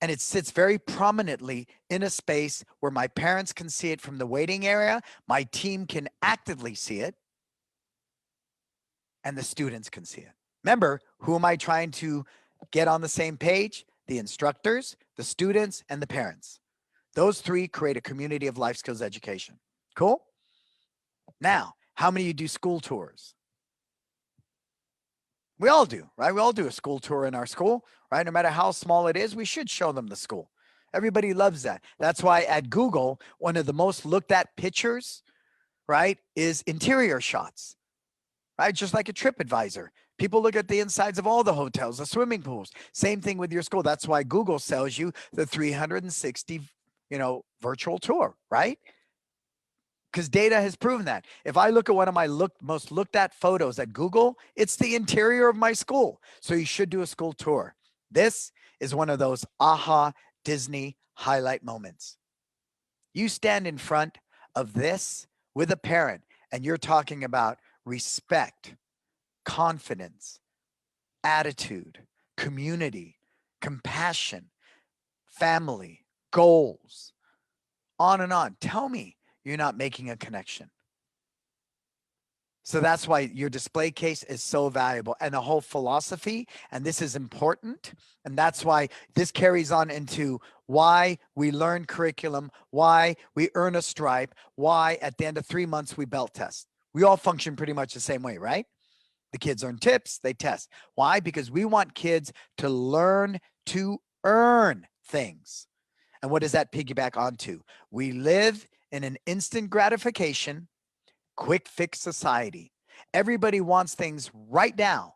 And it sits very prominently in a space where my parents can see it from the waiting area. My team can actively see it. And the students can see it. Remember, who am I trying to get on the same page? The instructors, the students, and the parents. Those 3 create a community of life skills education. Cool? Now, how many of you do school tours? We all do, right? We all do a school tour in our school, right? No matter how small it is, we should show them the school. Everybody loves that. That's why at Google, one of the most looked at pictures, right, is interior shots, right? Just like a TripAdvisor. People look at the insides of all the hotels, the swimming pools. Same thing with your school. That's why Google sells you the 360, virtual tour, right? Because data has proven that. If I look at one of my most looked at photos at Google, it's the interior of my school. So you should do a school tour. This is one of those aha Disney highlight moments. You stand in front of this with a parent and you're talking about respect, confidence, attitude, community, compassion, family, goals, on and on. Tell me you're not making a connection. So that's why your display case is so valuable, and the whole philosophy, and this is important. And that's why this carries on into why we learn curriculum, why we earn a stripe, why at the end of 3 months we belt test. We all function pretty much the same way, right? The kids earn tips, they test. Why? Because we want kids to learn to earn things. And what does that piggyback onto? We live in an instant gratification, quick fix society. Everybody wants things right now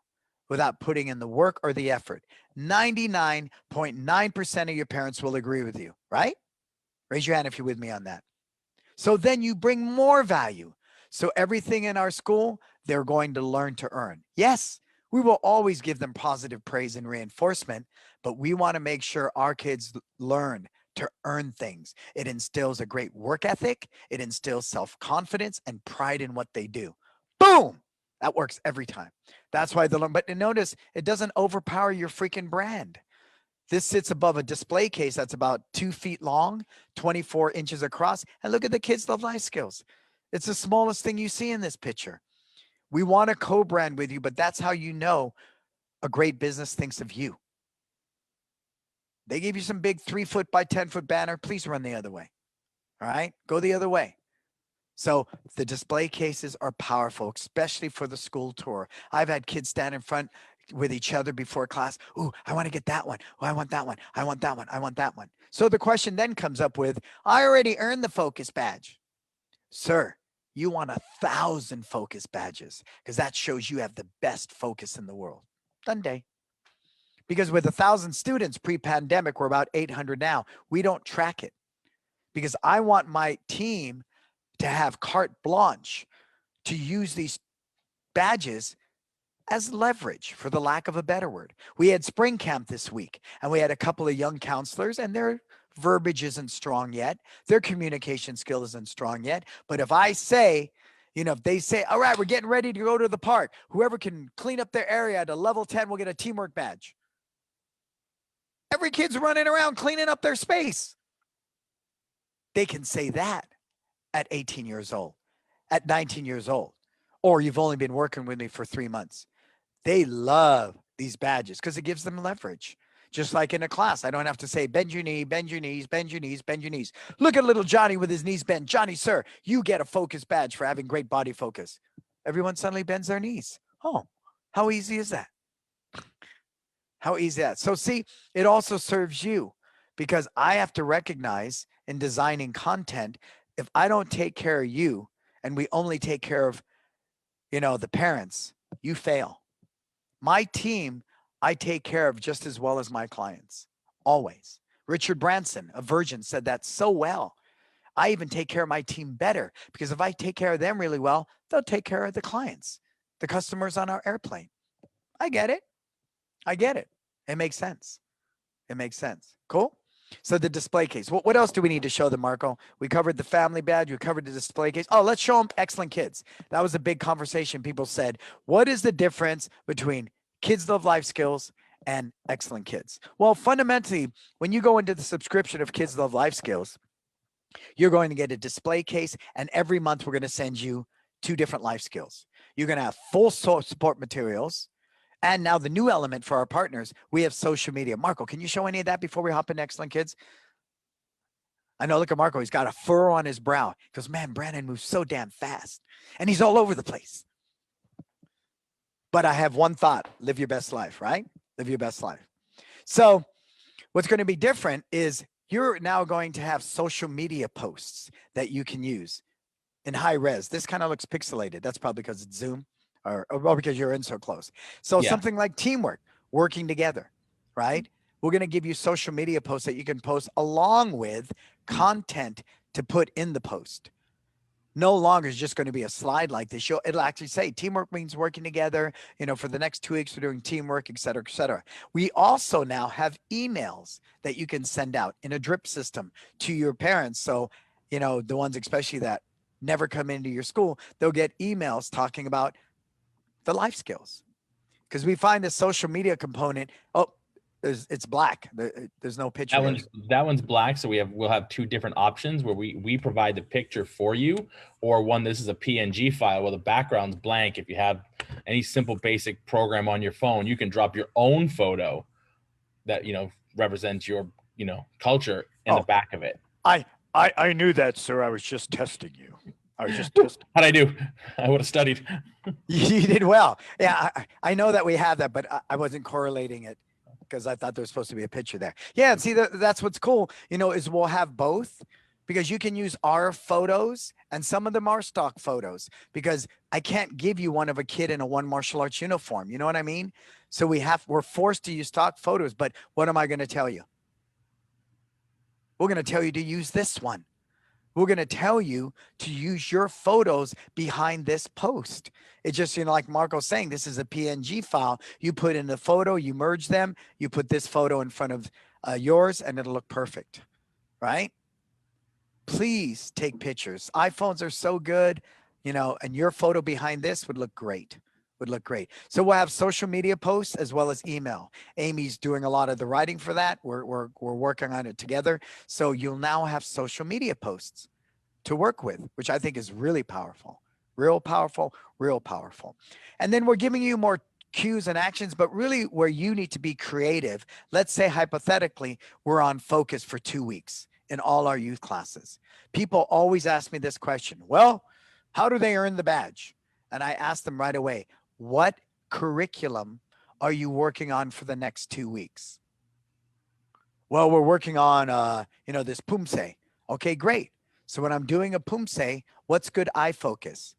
without putting in the work or the effort. 99.9% of your parents will agree with you, right? Raise your hand if you're with me on that. So then you bring more value. So everything in our school, they're going to learn to earn. Yes, we will always give them positive praise and reinforcement, but we want to make sure our kids learn to earn things. It instills a great work ethic. It instills self-confidence and pride in what they do. Boom! That works every time. That's why the learn. But notice, it doesn't overpower your freaking brand. This sits above a display case that's about 2 feet long, 24 inches across. And look at the Kids Love Life Skills. It's the smallest thing you see in this picture. We want to co-brand with you, but that's how you know a great business thinks of you. They gave you some big 3-foot by 10-foot banner. Please run the other way. All right? Go the other way. So the display cases are powerful, especially for the school tour. I've had kids stand in front with each other before class. Ooh, I want to get that one. Oh, I want that one. I want that one. I want that one. So the question then comes up with, I already earned the focus badge. Sir, you want 1,000 focus badges because that shows you have the best focus in the world. Done day. Because with 1,000 students pre-pandemic, we're about 800 now. We don't track it because I want my team to have carte blanche to use these badges as leverage, for the lack of a better word. We had spring camp this week and we had a couple of young counselors, and their verbiage isn't strong yet. Their communication skill isn't strong yet. But if I say, if they say, all right, we're getting ready to go to the park, whoever can clean up their area at a level 10 will get a teamwork badge. Every kid's running around cleaning up their space. They can say that at 18 years old, at 19 years old, or you've only been working with me for 3 months. They love these badges because it gives them leverage. Just like in a class, I don't have to say, bend your knee, bend your knees, bend your knees, bend your knees. Look at little Johnny with his knees bent. Johnny, sir, you get a focus badge for having great body focus. Everyone suddenly bends their knees. Oh, how easy is that? How easy is that? So see, it also serves you because I have to recognize in designing content, if I don't take care of you and we only take care of, the parents, you fail. My team, I take care of just as well as my clients, always. Richard Branson of Virgin said that so well. I even take care of my team better because if I take care of them really well, they'll take care of the clients, the customers on our airplane. I get it. I get it. It makes sense. It makes sense. Cool. So the display case. What else do we need to show them, Marco? We covered the family badge. We covered the display case. Oh, let's show them Excellent Kids. That was a big conversation. People said, what is the difference between Kids Love Life Skills and Excellent Kids? Well, fundamentally, when you go into the subscription of Kids Love Life Skills, you're going to get a display case, and every month we're going to send you 2 different life skills. You're going to have full support materials. And now the new element for our partners, we have social media. Marco, can you show any of that before we hop into Excellent Kids? I know, look at Marco. He's got a furrow on his brow. He goes, man, Brandon moves so damn fast. And he's all over the place. But I have one thought, live your best life, right? Live your best life. So what's going to be different is you're now going to have social media posts that you can use in high res. This kind of looks pixelated. That's probably because it's Zoom. or because you're in so close. So Yeah. something like teamwork, working together, right? We're going to give you social media posts that you can post along with content to put in the post. No longer is just going to be a slide like this. It'll actually say teamwork means working together. For the next 2 weeks, we're doing teamwork, et cetera, et cetera. We also now have emails that you can send out in a drip system to your parents. So, the ones especially that never come into your school, they'll get emails talking about the life skills. Because we find the social media component, it's black. There's no picture. That one's black. So we'll have two different options where we provide the picture for you, or one, this is a PNG file where the background's blank. If you have any simple basic program on your phone, you can drop your own photo that represents your culture in the back of it. I knew that, sir. I was just testing you. How'd I do? I would have studied. You did well. Yeah, I know that we have that, but I wasn't correlating it because I thought there was supposed to be a picture there. Yeah, see, that's what's cool, is we'll have both, because you can use our photos and some of them are stock photos, because I can't give you one of a kid in a one martial arts uniform. You know what I mean? So we're forced to use stock photos, but what am I going to tell you? We're going to tell you to use this one. We're going to tell you to use your photos behind this post. It's just, like Marco's saying, this is a PNG file. You put in the photo, you merge them, you put this photo in front of yours, and it'll look perfect, right? Please take pictures. iPhones are so good, and your photo behind this would look great. So we'll have social media posts as well as email. Amy's doing a lot of the writing for that. We're working on it together. So you'll now have social media posts to work with, which I think is really powerful, real powerful. And then we're giving you more cues and actions, but really where you need to be creative. Let's say hypothetically, we're on focus for 2 weeks in all our youth classes. People always ask me this question. Well, how do they earn the badge? And I ask them right away, what curriculum are you working on for the next 2 weeks? Well, we're working on, this PUMSE. Okay, great. So when I'm doing a PUMSE, what's good eye focus?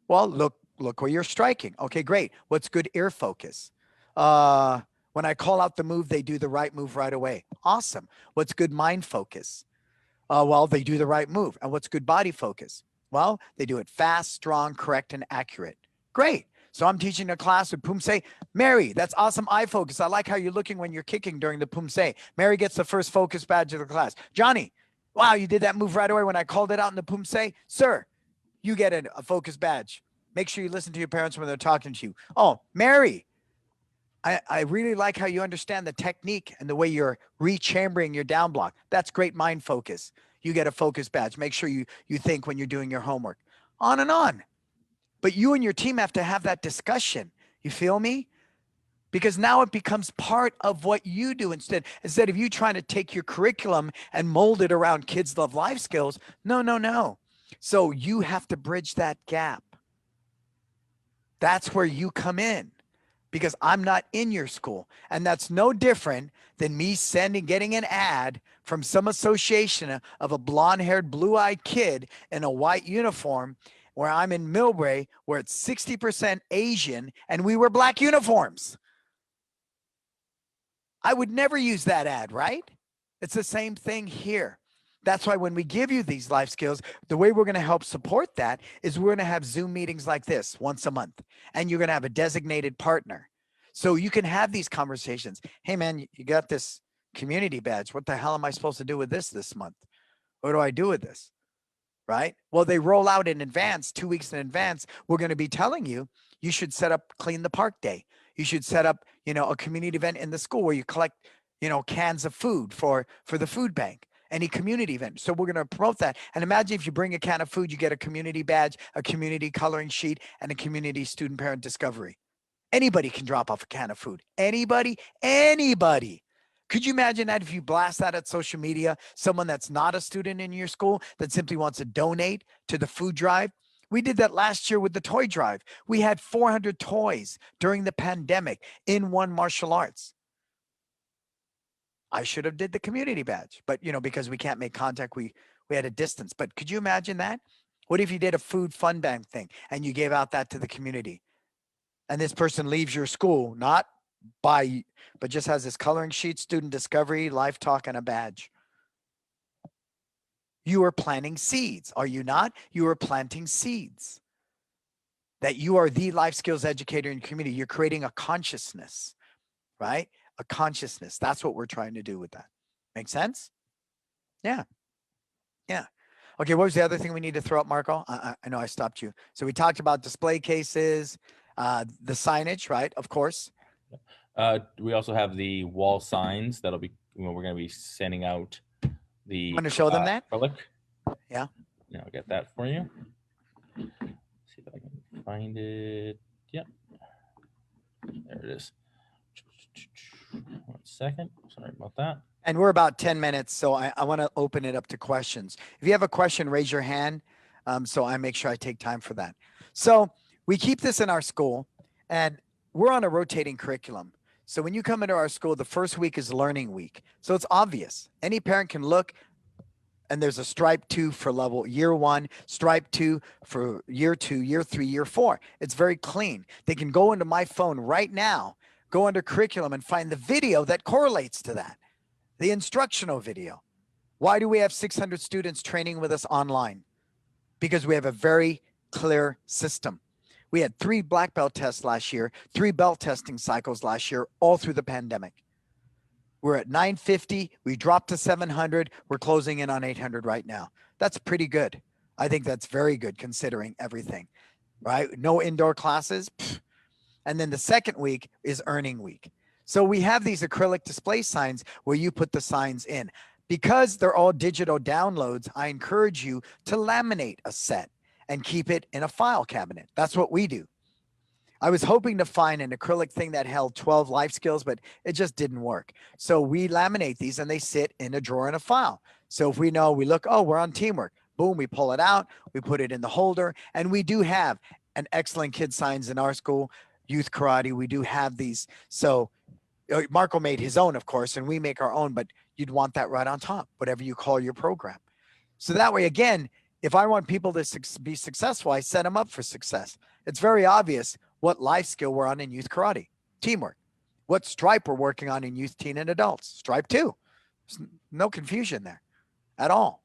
Well, look where you're striking. Okay, great. What's good ear focus? When I call out the move, they do the right move right away. Awesome. What's good mind focus? Well, they do the right move. And what's good body focus? Well, they do it fast, strong, correct, and accurate. Great. So I'm teaching a class with PUMSE. Mary, that's awesome eye focus. I like how you're looking when you're kicking during the PUMSE. Mary gets the first focus badge of the class. Johnny, wow, you did that move right away when I called it out in the PUMSE. Sir, you get a focus badge. Make sure you listen to your parents when they're talking to you. Oh, Mary, I really like how you understand the technique and the way you're rechambering your down block. That's great mind focus. You get a focus badge. Make sure you think when you're doing your homework. On and on. But you and your team have to have that discussion. You feel me? Because now it becomes part of what you do instead of you trying to take your curriculum and mold it around kids love life skills. No. So you have to bridge that gap. That's where you come in, because I'm not in your school. And that's no different than me getting an ad from some association of a blonde-haired, blue-eyed kid in a white uniform, where I'm in Millbrae, where it's 60% Asian and we wear black uniforms. I would never use that ad, right? It's the same thing here. That's why when we give you these life skills, the way we're going to help support that is we're going to have Zoom meetings like this once a month, and you're going to have a designated partner. So you can have these conversations. Hey man, you got this community badge. What the hell am I supposed to do with this month? What do I do with this? Right? Well, they roll out in advance, 2 weeks in advance. We're going to be telling you should set up Clean the Park Day. You should set up, a community event in the school where you collect, cans of food for the food bank, any community event. So we're going to promote that. And imagine if you bring a can of food, you get a community badge, a community coloring sheet, and a community student parent discovery. Anybody can drop off a can of food. Anybody. Could you imagine that if you blast that at social media, someone that's not a student in your school that simply wants to donate to the food drive? We did that last year with the toy drive. We had 400 toys during the pandemic in one martial arts. I should have did the community badge, but because we can't make contact, we had a distance. But could you imagine that? What if you did a food fund bank thing and you gave out that to the community? And this person leaves your school, not by, but just has this coloring sheet, student discovery, life talk, and a badge. You are planting seeds, are you not? You are planting seeds. That you are the life skills educator in your community. You're creating a consciousness, right? A consciousness. That's what we're trying to do with that. Make sense? Yeah. Yeah. Okay, what was the other thing we need to throw up, Marco? I know I stopped you. So we talked about display cases, the signage, right? Of course. We also have the wall signs that'll be, we're going to be sending out the. Want to show them that? Acrylic. Yeah. Yeah, I'll get that for you. See if I can find it. Yep. There it is. 1 second. Sorry about that. And we're about 10 minutes, so I want to open it up to questions. If you have a question, raise your hand, so I make sure I take time for that. So we keep this in our school, and we're on a rotating curriculum. So when you come into our school, the first week is learning week. So it's obvious. Any parent can look, and there's a stripe 2 for level year 1, stripe 2 for year 2, year 3, year 4. It's very clean. They can go into my phone right now, go under curriculum, and find the video that correlates to that. The instructional video. Why do we have 600 students training with us online? Because we have a very clear system. We had 3 black belt tests last year, 3 belt testing cycles last year, all through the pandemic. We're at 950. We dropped to 700. We're closing in on 800 right now. That's pretty good. I think that's very good considering everything, right? No indoor classes. Pfft. And then the second week is earning week. So we have these acrylic display signs where you put the signs in. Because they're all digital downloads, I encourage you to laminate a set and keep it in a file cabinet. That's what we do. I was hoping to find an acrylic thing that held 12 life skills, but it just didn't work. So we laminate these and they sit in a drawer in a file. So if we know, we look, oh, we're on teamwork. Boom, we pull it out, we put it in the holder. And we do have an excellent kid signs in our school, youth karate. We do have these. So Marco made his own, of course, and we make our own, but you'd want that right on top, whatever you call your program. So that way, again, if I want people to be successful, I set them up for success. It's very obvious what life skill we're on in youth karate, teamwork. What stripe we're working on in youth, teen, and adults, stripe 2. There's no confusion there at all.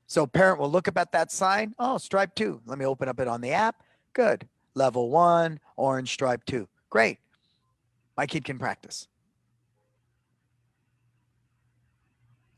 So parent will look up at that sign. Oh, stripe 2. Let me open up it on the app. Good. Level 1, orange stripe 2. Great. My kid can practice.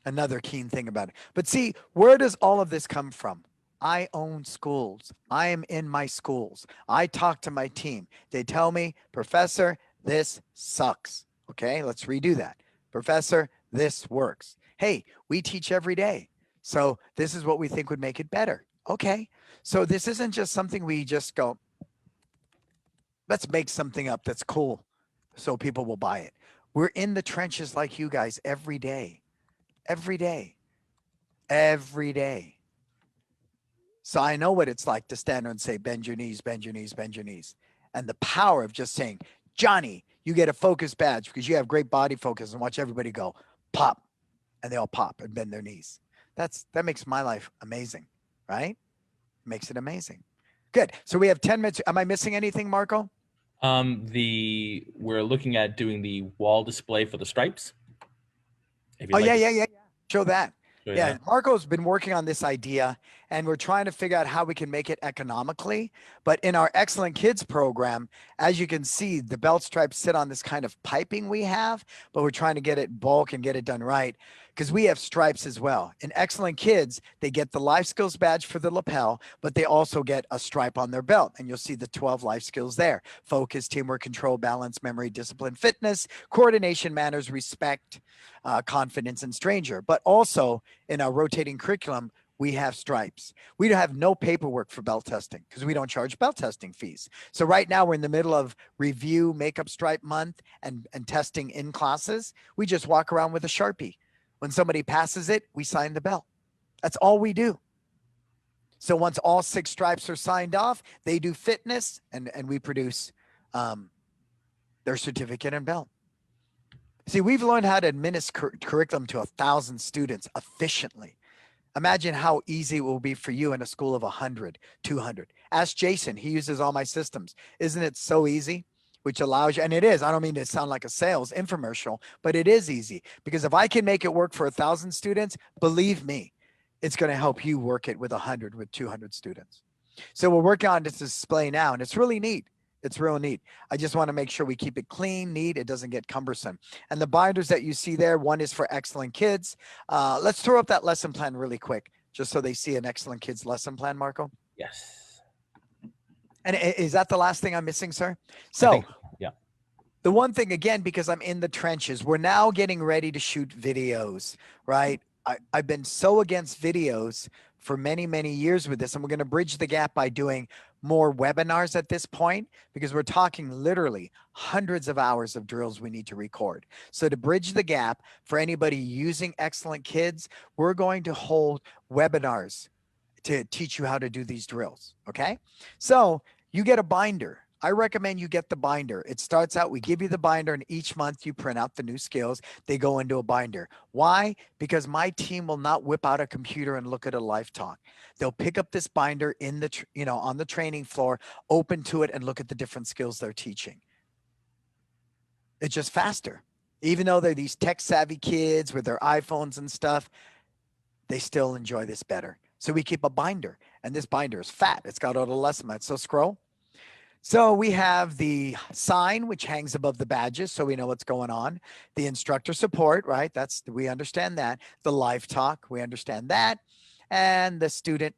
Another keen thing about it. But see, where does all of this come from? I own schools. I am in my schools. I talk to my team. They tell me, Professor, this sucks. Okay, let's redo that. Professor, this works. Hey, we teach every day. So this is what we think would make it better. Okay, so this isn't just something we just go, let's make something up that's cool so people will buy it. We're in the trenches like you guys every day. Every day. Every day. So I know what it's like to stand there and say, bend your knees, bend your knees, bend your knees. And the power of just saying, Johnny, you get a focus badge because you have great body focus, and watch everybody go pop. And they all pop and bend their knees. That makes my life amazing, right? Makes it amazing. Good. So we have 10 minutes. Am I missing anything, Marco? We're looking at doing the wall display for the stripes. If you'd Oh, like to yeah. Show that. show Yeah, that. Marco's been working on this idea, and we're trying to figure out how we can make it economically. But in our Excellent Kids program, as you can see, the belt stripes sit on this kind of piping we have, but we're trying to get it bulk and get it done right because we have stripes as well. In Excellent Kids, they get the life skills badge for the lapel, but they also get a stripe on their belt, and you'll see the 12 life skills there: focus, teamwork, control, balance, memory, discipline, fitness, coordination, manners, respect, confidence, and stranger. But also in our rotating curriculum, we have stripes. We have no paperwork for belt testing because we don't charge belt testing fees. So right now we're in the middle of review makeup stripe month and testing in classes. We just walk around with a Sharpie. When somebody passes it, we sign the belt. That's all we do. So once all 6 stripes are signed off, they do fitness and we produce their certificate and belt. See, we've learned how to administer curriculum to 1,000 students efficiently. Imagine how easy it will be for you in a school of 100, 200. Ask Jason. He uses all my systems. Isn't it so easy? Which allows you, and it is, I don't mean to sound like a sales infomercial, but it is easy because if I can make it work for 1,000 students, believe me, it's going to help you work it with 100, with 200 students. So we're working on this display now, and it's really neat. It's real neat. I just want to make sure we keep it clean, neat. It doesn't get cumbersome. And the binders that you see there, one is for Excellent Kids. Let's throw up that lesson plan really quick, just so they see an Excellent Kids lesson plan, Marco. Yes. And is that the last thing I'm missing, sir? I So think- yeah. the one thing, again, because I'm in the trenches, we're now getting ready to shoot videos, right? I've been so against videos for many, many years with this, and we're going to bridge the gap by doing more webinars at this point, because we're talking literally hundreds of hours of drills we need to record. So to bridge the gap for anybody using Excellent Kids, we're going to hold webinars to teach you how to do these drills. Okay. So you get a binder. I recommend you get the binder. It starts out, we give you the binder, and each month you print out the new skills. They go into a binder. Why? Because my team will not whip out a computer and look at a live talk. They'll pick up this binder in the, on the training floor, open to it, and look at the different skills they're teaching. It's just faster. Even though they're these tech savvy kids with their iPhones and stuff, they still enjoy this better. So we keep a binder, and this binder is fat. It's got all the lesson plans. So scroll. So we have the sign, which hangs above the badges, so we know what's going on. The instructor support, right? We understand that. The live talk, we understand that. And the student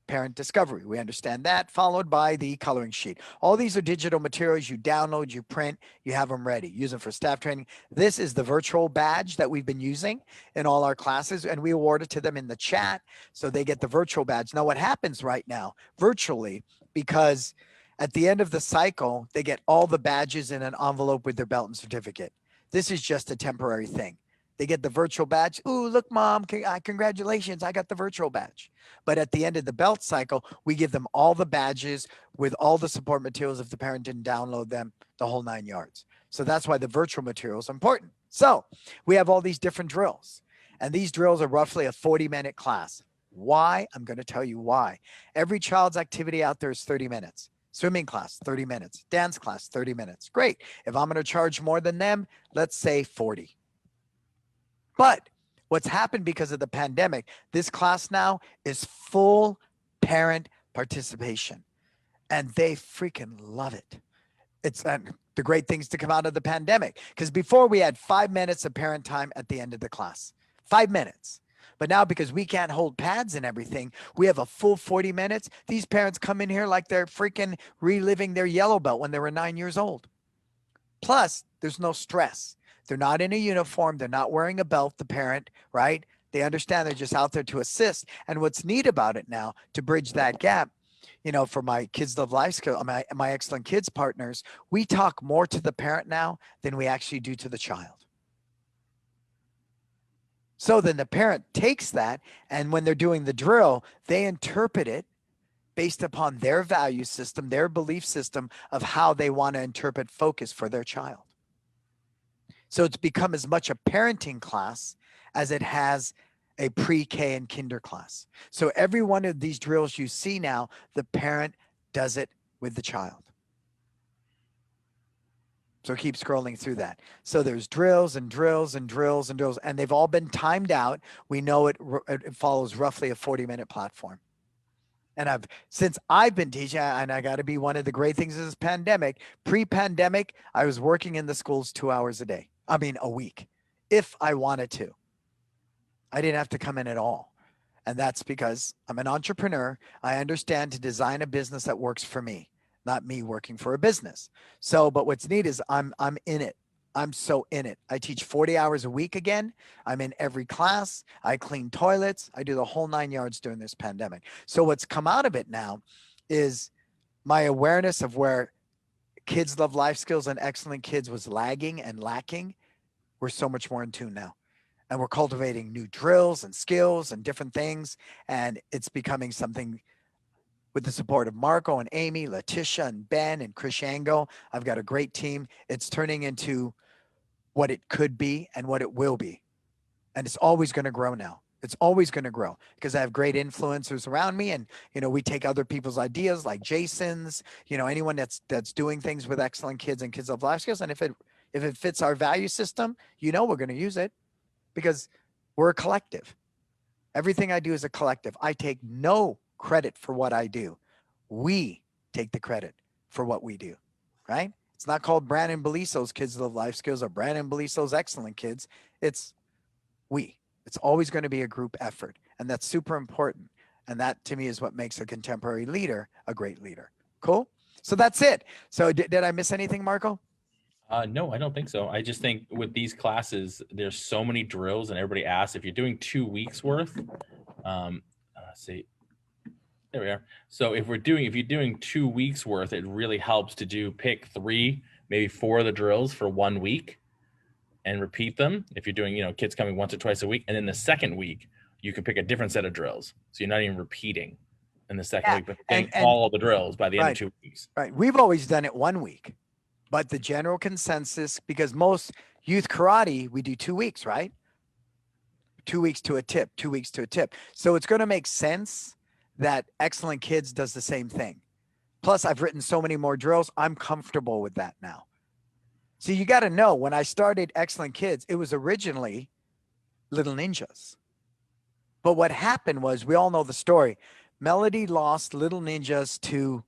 parent discovery, we understand that, followed by the coloring sheet. All these are digital materials you download, you print, you have them ready. Use them for staff training. This is the virtual badge that we've been using in all our classes, and we award it to them in the chat, so they get the virtual badge. Now, what happens right now virtually, because at the end of the cycle, they get all the badges in an envelope with their belt and certificate. This is just a temporary thing. They get the virtual badge. Ooh, look, mom, congratulations, I got the virtual badge. But at the end of the belt cycle, we give them all the badges with all the support materials if the parent didn't download them, the whole 9 yards. So that's why the virtual material is important. So we have all these different drills, and these drills are roughly a 40-minute class. Why? I'm going to tell you why. Every child's activity out there is 30 minutes. Swimming class, 30 minutes. Dance class, 30 minutes. Great. If I'm going to charge more than them, let's say 40. But what's happened because of the pandemic, this class now is full parent participation, and they freaking love it. It's the great things to come out of the pandemic, because before we had 5 minutes of parent time at the end of the class, 5 minutes. But now, because we can't hold pads and everything, we have a full 40 minutes. These parents come in here like they're freaking reliving their yellow belt when they were 9 years old. Plus, there's no stress. They're not in a uniform. They're not wearing a belt, the parent, right? They understand they're just out there to assist. And what's neat about it now, to bridge that gap, for my Kids Love Life Skill, my Excellent Kids partners, we talk more to the parent now than we actually do to the child. So then the parent takes that, and when they're doing the drill, they interpret it based upon their value system, their belief system of how they want to interpret focus for their child. So it's become as much a parenting class as it has a pre-K and kinder class. So every one of these drills you see now, the parent does it with the child. So keep scrolling through that. So there's drills and drills and drills and drills, and they've all been timed out. We know it follows roughly a 40-minute platform. And since I've been teaching, and I got to be, one of the great things of this pandemic, pre-pandemic, I was working in the schools 2 hours a week, if I wanted to. I didn't have to come in at all. And that's because I'm an entrepreneur. I understand to design a business that works for me, not me working for a business. So, but what's neat is I'm in it. I'm so in it. I teach 40 hours a week again. I'm in every class. I clean toilets. I do the whole 9 yards during this pandemic. So what's come out of it now is my awareness of where Kids Love Life Skills and Excellent Kids was lagging and lacking. We're so much more in tune now. And we're cultivating new drills and skills and different things. And it's becoming something with the support of Marco and Amy, Letitia and Ben and Chris Ango. I've got a great team. It's turning into what it could be and what it will be. And it's always going to grow now. It's always going to grow because I have great influencers around me, and we take other people's ideas like Jason's, anyone that's doing things with excellent kids and kids of life skills. And if it fits our value system, we're going to use it because we're a collective. Everything I do is a collective. I take no credit for what I do. We take the credit for what we do, right? It's not called Brandon Beliso's Kids of Life Skills or Brandon Beliso's Excellent Kids. It's we. It's always going to be a group effort. And that's super important. And that to me is what makes a contemporary leader a great leader. Cool? So that's it. So did I miss anything, Marco? No, I don't think so. I just think with these classes, there's so many drills, and everybody asks if you're doing 2 weeks worth. See, there we are. So if you're doing 2 weeks worth, it really helps to pick 3, maybe 4 of the drills for 1 week and repeat them. If you're doing, kids coming once or twice a week, and then the second week, you can pick a different set of drills. So you're not even repeating in the second week, but getting all of the drills by the end of 2 weeks. Right. We've always done it 1 week. But the general consensus, because most youth karate, we do 2 weeks, right? 2 weeks to a tip, 2 weeks to a tip. So it's going to make sense that Excellent Kids does the same thing. Plus, I've written so many more drills. I'm comfortable with that now. So you got to know, when I started Excellent Kids, it was originally Little Ninjas. But what happened was, we all know the story. Melody lost Little Ninjas to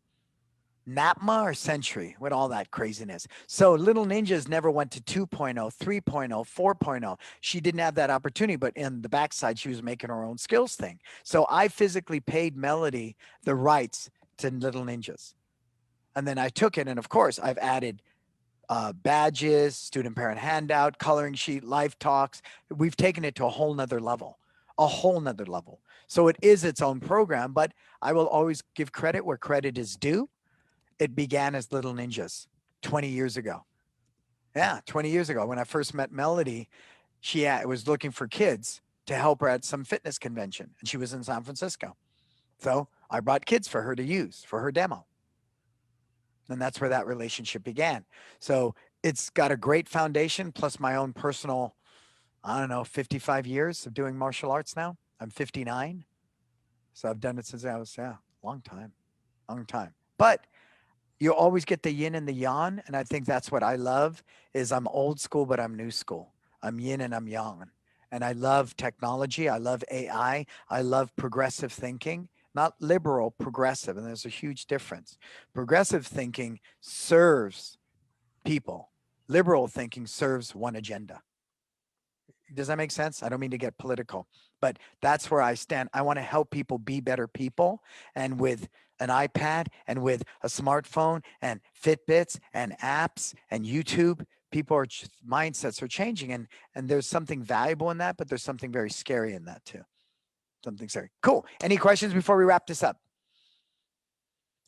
NAPMA or Century with all that craziness. So Little Ninjas never went to 2.0, 3.0, 4.0. She didn't have that opportunity, but in the backside, she was making her own skills thing. So I physically paid Melody the rights to Little Ninjas. And then I took it, and of course, I've added badges, student parent handout, coloring sheet, life talks. We've taken it to a whole nother level. So it is its own program, but I will always give credit where credit is due. It began as Little Ninjas 20 years ago. Yeah, 20 years ago. When I first met Melody, she was looking for kids to help her at some fitness convention, and she was in San Francisco. So I brought kids for her to use for her demo. And that's where that relationship began. So it's got a great foundation, plus my own personal, 55 years of doing martial arts now. I'm 59. So I've done it since I was, long time. But you always get the yin and the yang. And I think that's what I love is I'm old school, but I'm new school. I'm yin and I'm yang. And I love technology. I love AI. I love progressive thinking, not liberal, progressive. And there's a huge difference. Progressive thinking serves people. Liberal thinking serves one agenda. Does that make sense? I don't mean to get political, but that's where I stand. I want to help people be better people. And with an iPad and with a smartphone and Fitbits and apps and YouTube, mindsets are changing. And there's something valuable in that, but there's something very scary in that too. Something scary. Cool. Any questions before we wrap this up?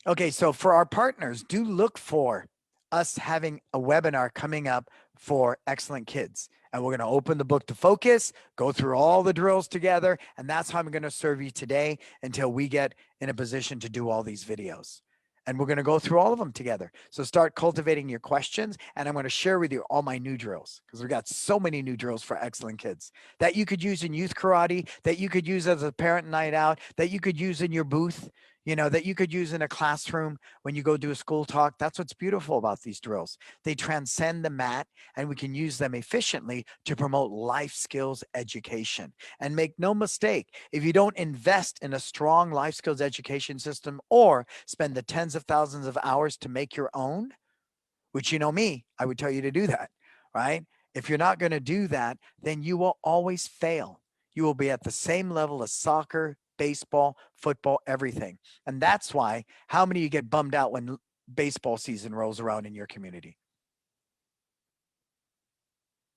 Okay. So for our partners, do look for us having a webinar coming up for Excellent Kids. And we're going to open the book to focus, go through all the drills together. And that's how I'm going to serve you today until we get in a position to do all these videos. And we're going to go through all of them together. So start cultivating your questions. And I'm going to share with you all my new drills, because we've got so many new drills for Excellent Kids that you could use in youth karate, that you could use as a parent night out, that you could use in your booth, that you could use in a classroom when you go do a school talk. That's what's beautiful about these drills. They transcend the mat, and we can use them efficiently to promote life skills education. And make no mistake, if you don't invest in a strong life skills education system or spend the tens of thousands of hours to make your own, which me, I would tell you to do that, right? If you're not going to do that, then you will always fail. You will be at the same level as soccer, baseball, football, everything. And that's why, how many of you get bummed out when baseball season rolls around in your community?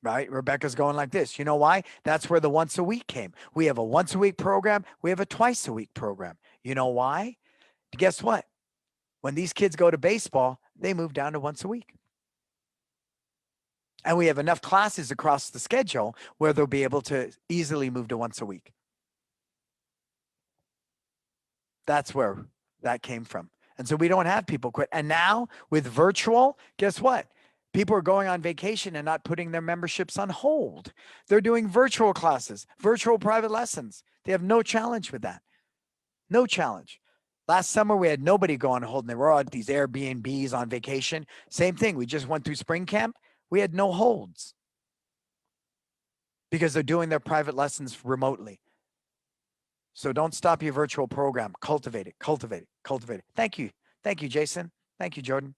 Right? Rebecca's going like this. You know why? That's where the once a week came. We have a once a week program. We have a twice a week program. You know why? Guess what? When these kids go to baseball, they move down to once a week. And we have enough classes across the schedule where they'll be able to easily move to once a week. That's where that came from. And so we don't have people quit. And now with virtual, guess what? People are going on vacation and not putting their memberships on hold. They're doing virtual classes, virtual private lessons. They have no challenge with that. No challenge. Last summer, we had nobody go on hold, and they were all at these Airbnbs on vacation. Same thing. We just went through spring camp. We had no holds because they're doing their private lessons remotely. So don't stop your virtual program. Cultivate it, cultivate it, cultivate it. Thank you. Thank you, Jason. Thank you, Jordan.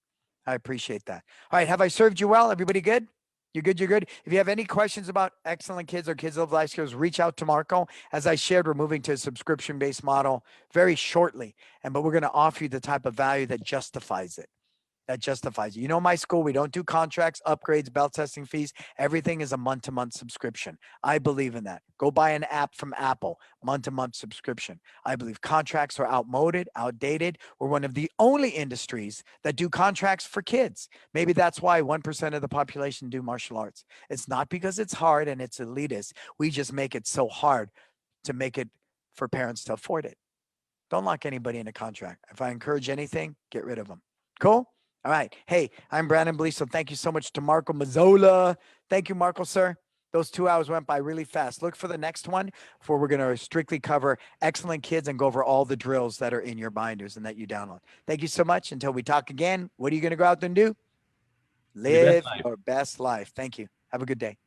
I appreciate that. All right. Have I served you well? Everybody good? You're good. You're good. If you have any questions about Excellent Kids or Kids Live Life Skills, reach out to Marco. As I shared, we're moving to a subscription-based model very shortly. But we're going to offer you the type of value that justifies it. That justifies it. You know, my school, we don't do contracts, upgrades, belt testing fees. Everything is a month-to-month subscription. I believe in that. Go buy an app from Apple, month-to-month subscription. I believe contracts are outdated. We're one of the only industries that do contracts for kids. Maybe that's why 1% of the population do martial arts. It's not because it's hard and it's elitist. We just make it so hard to make it for parents to afford it. Don't lock anybody in a contract. If I encourage anything, get rid of them. Cool? All right. Hey, I'm Brandon Beliso. Thank you so much to Marco Mazzola. Thank you, Marco, sir. Those 2 hours went by really fast. Look for the next one where we're going to strictly cover Excellent Kids and go over all the drills that are in your binders and that you download. Thank you so much. Until we talk again, what are you going to go out there and do? Live life. your best life. Thank you. Have a good day.